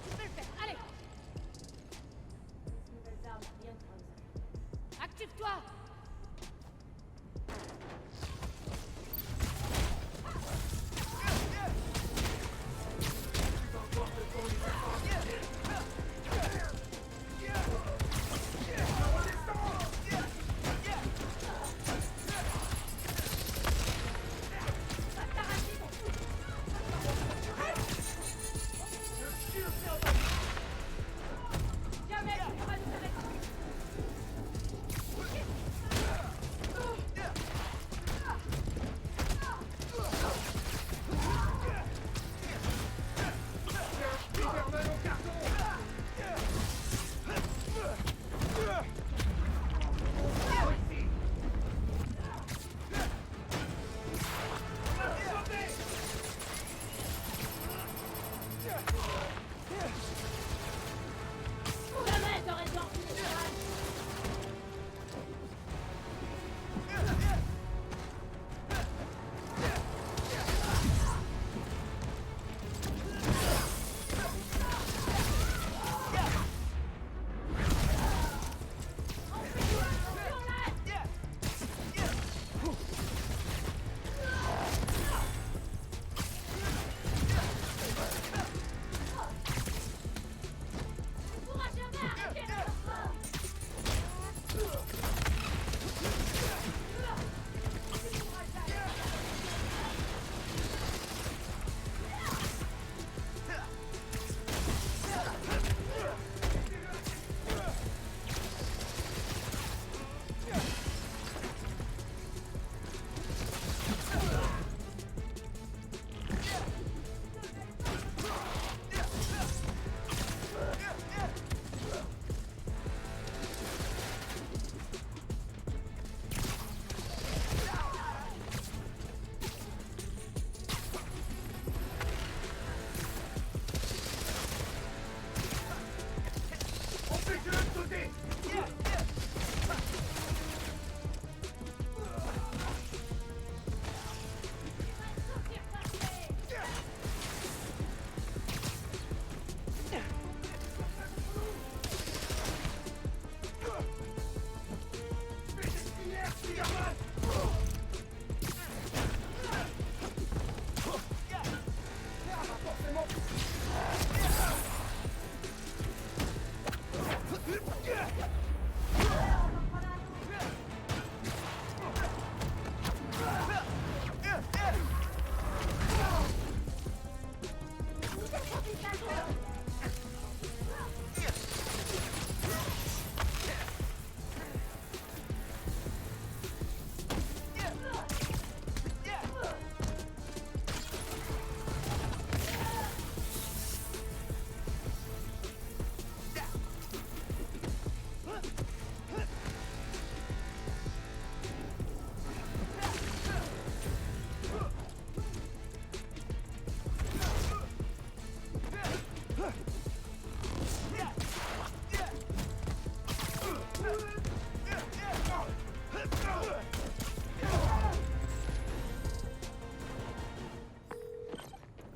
Tu peux le faire, allez. Nouvelles armes, rien de Krauser. Active-toi. Jamais tu pourras nous arrêter. Jamais t'aurais dû enfiler ce rage.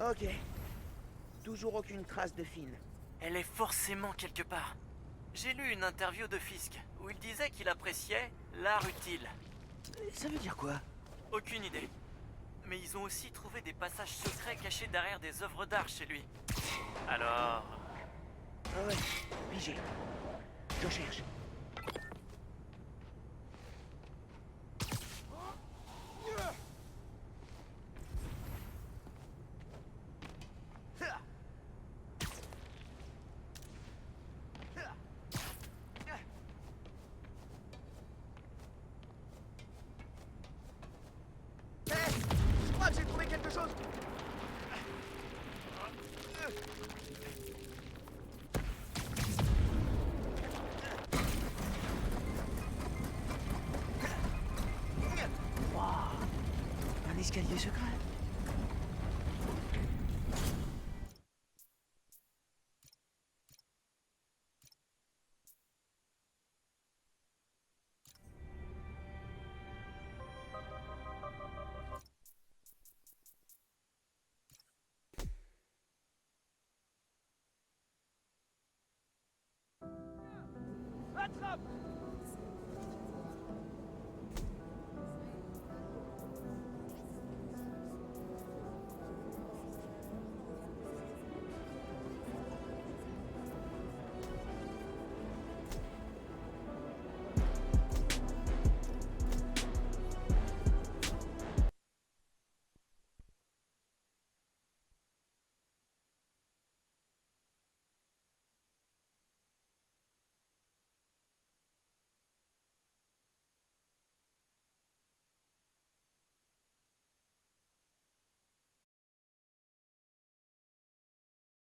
Ok. Toujours aucune trace de Finn. Elle est forcément quelque part. J'ai lu une interview de Fisk où il disait qu'il appréciait l'art utile. Ça veut dire quoi? Aucune idée. Mais ils ont aussi trouvé des passages secrets cachés derrière des œuvres d'art chez lui. Alors... Ah ouais, pigé. Je cherche. chose. Un escalier secret. Attrape!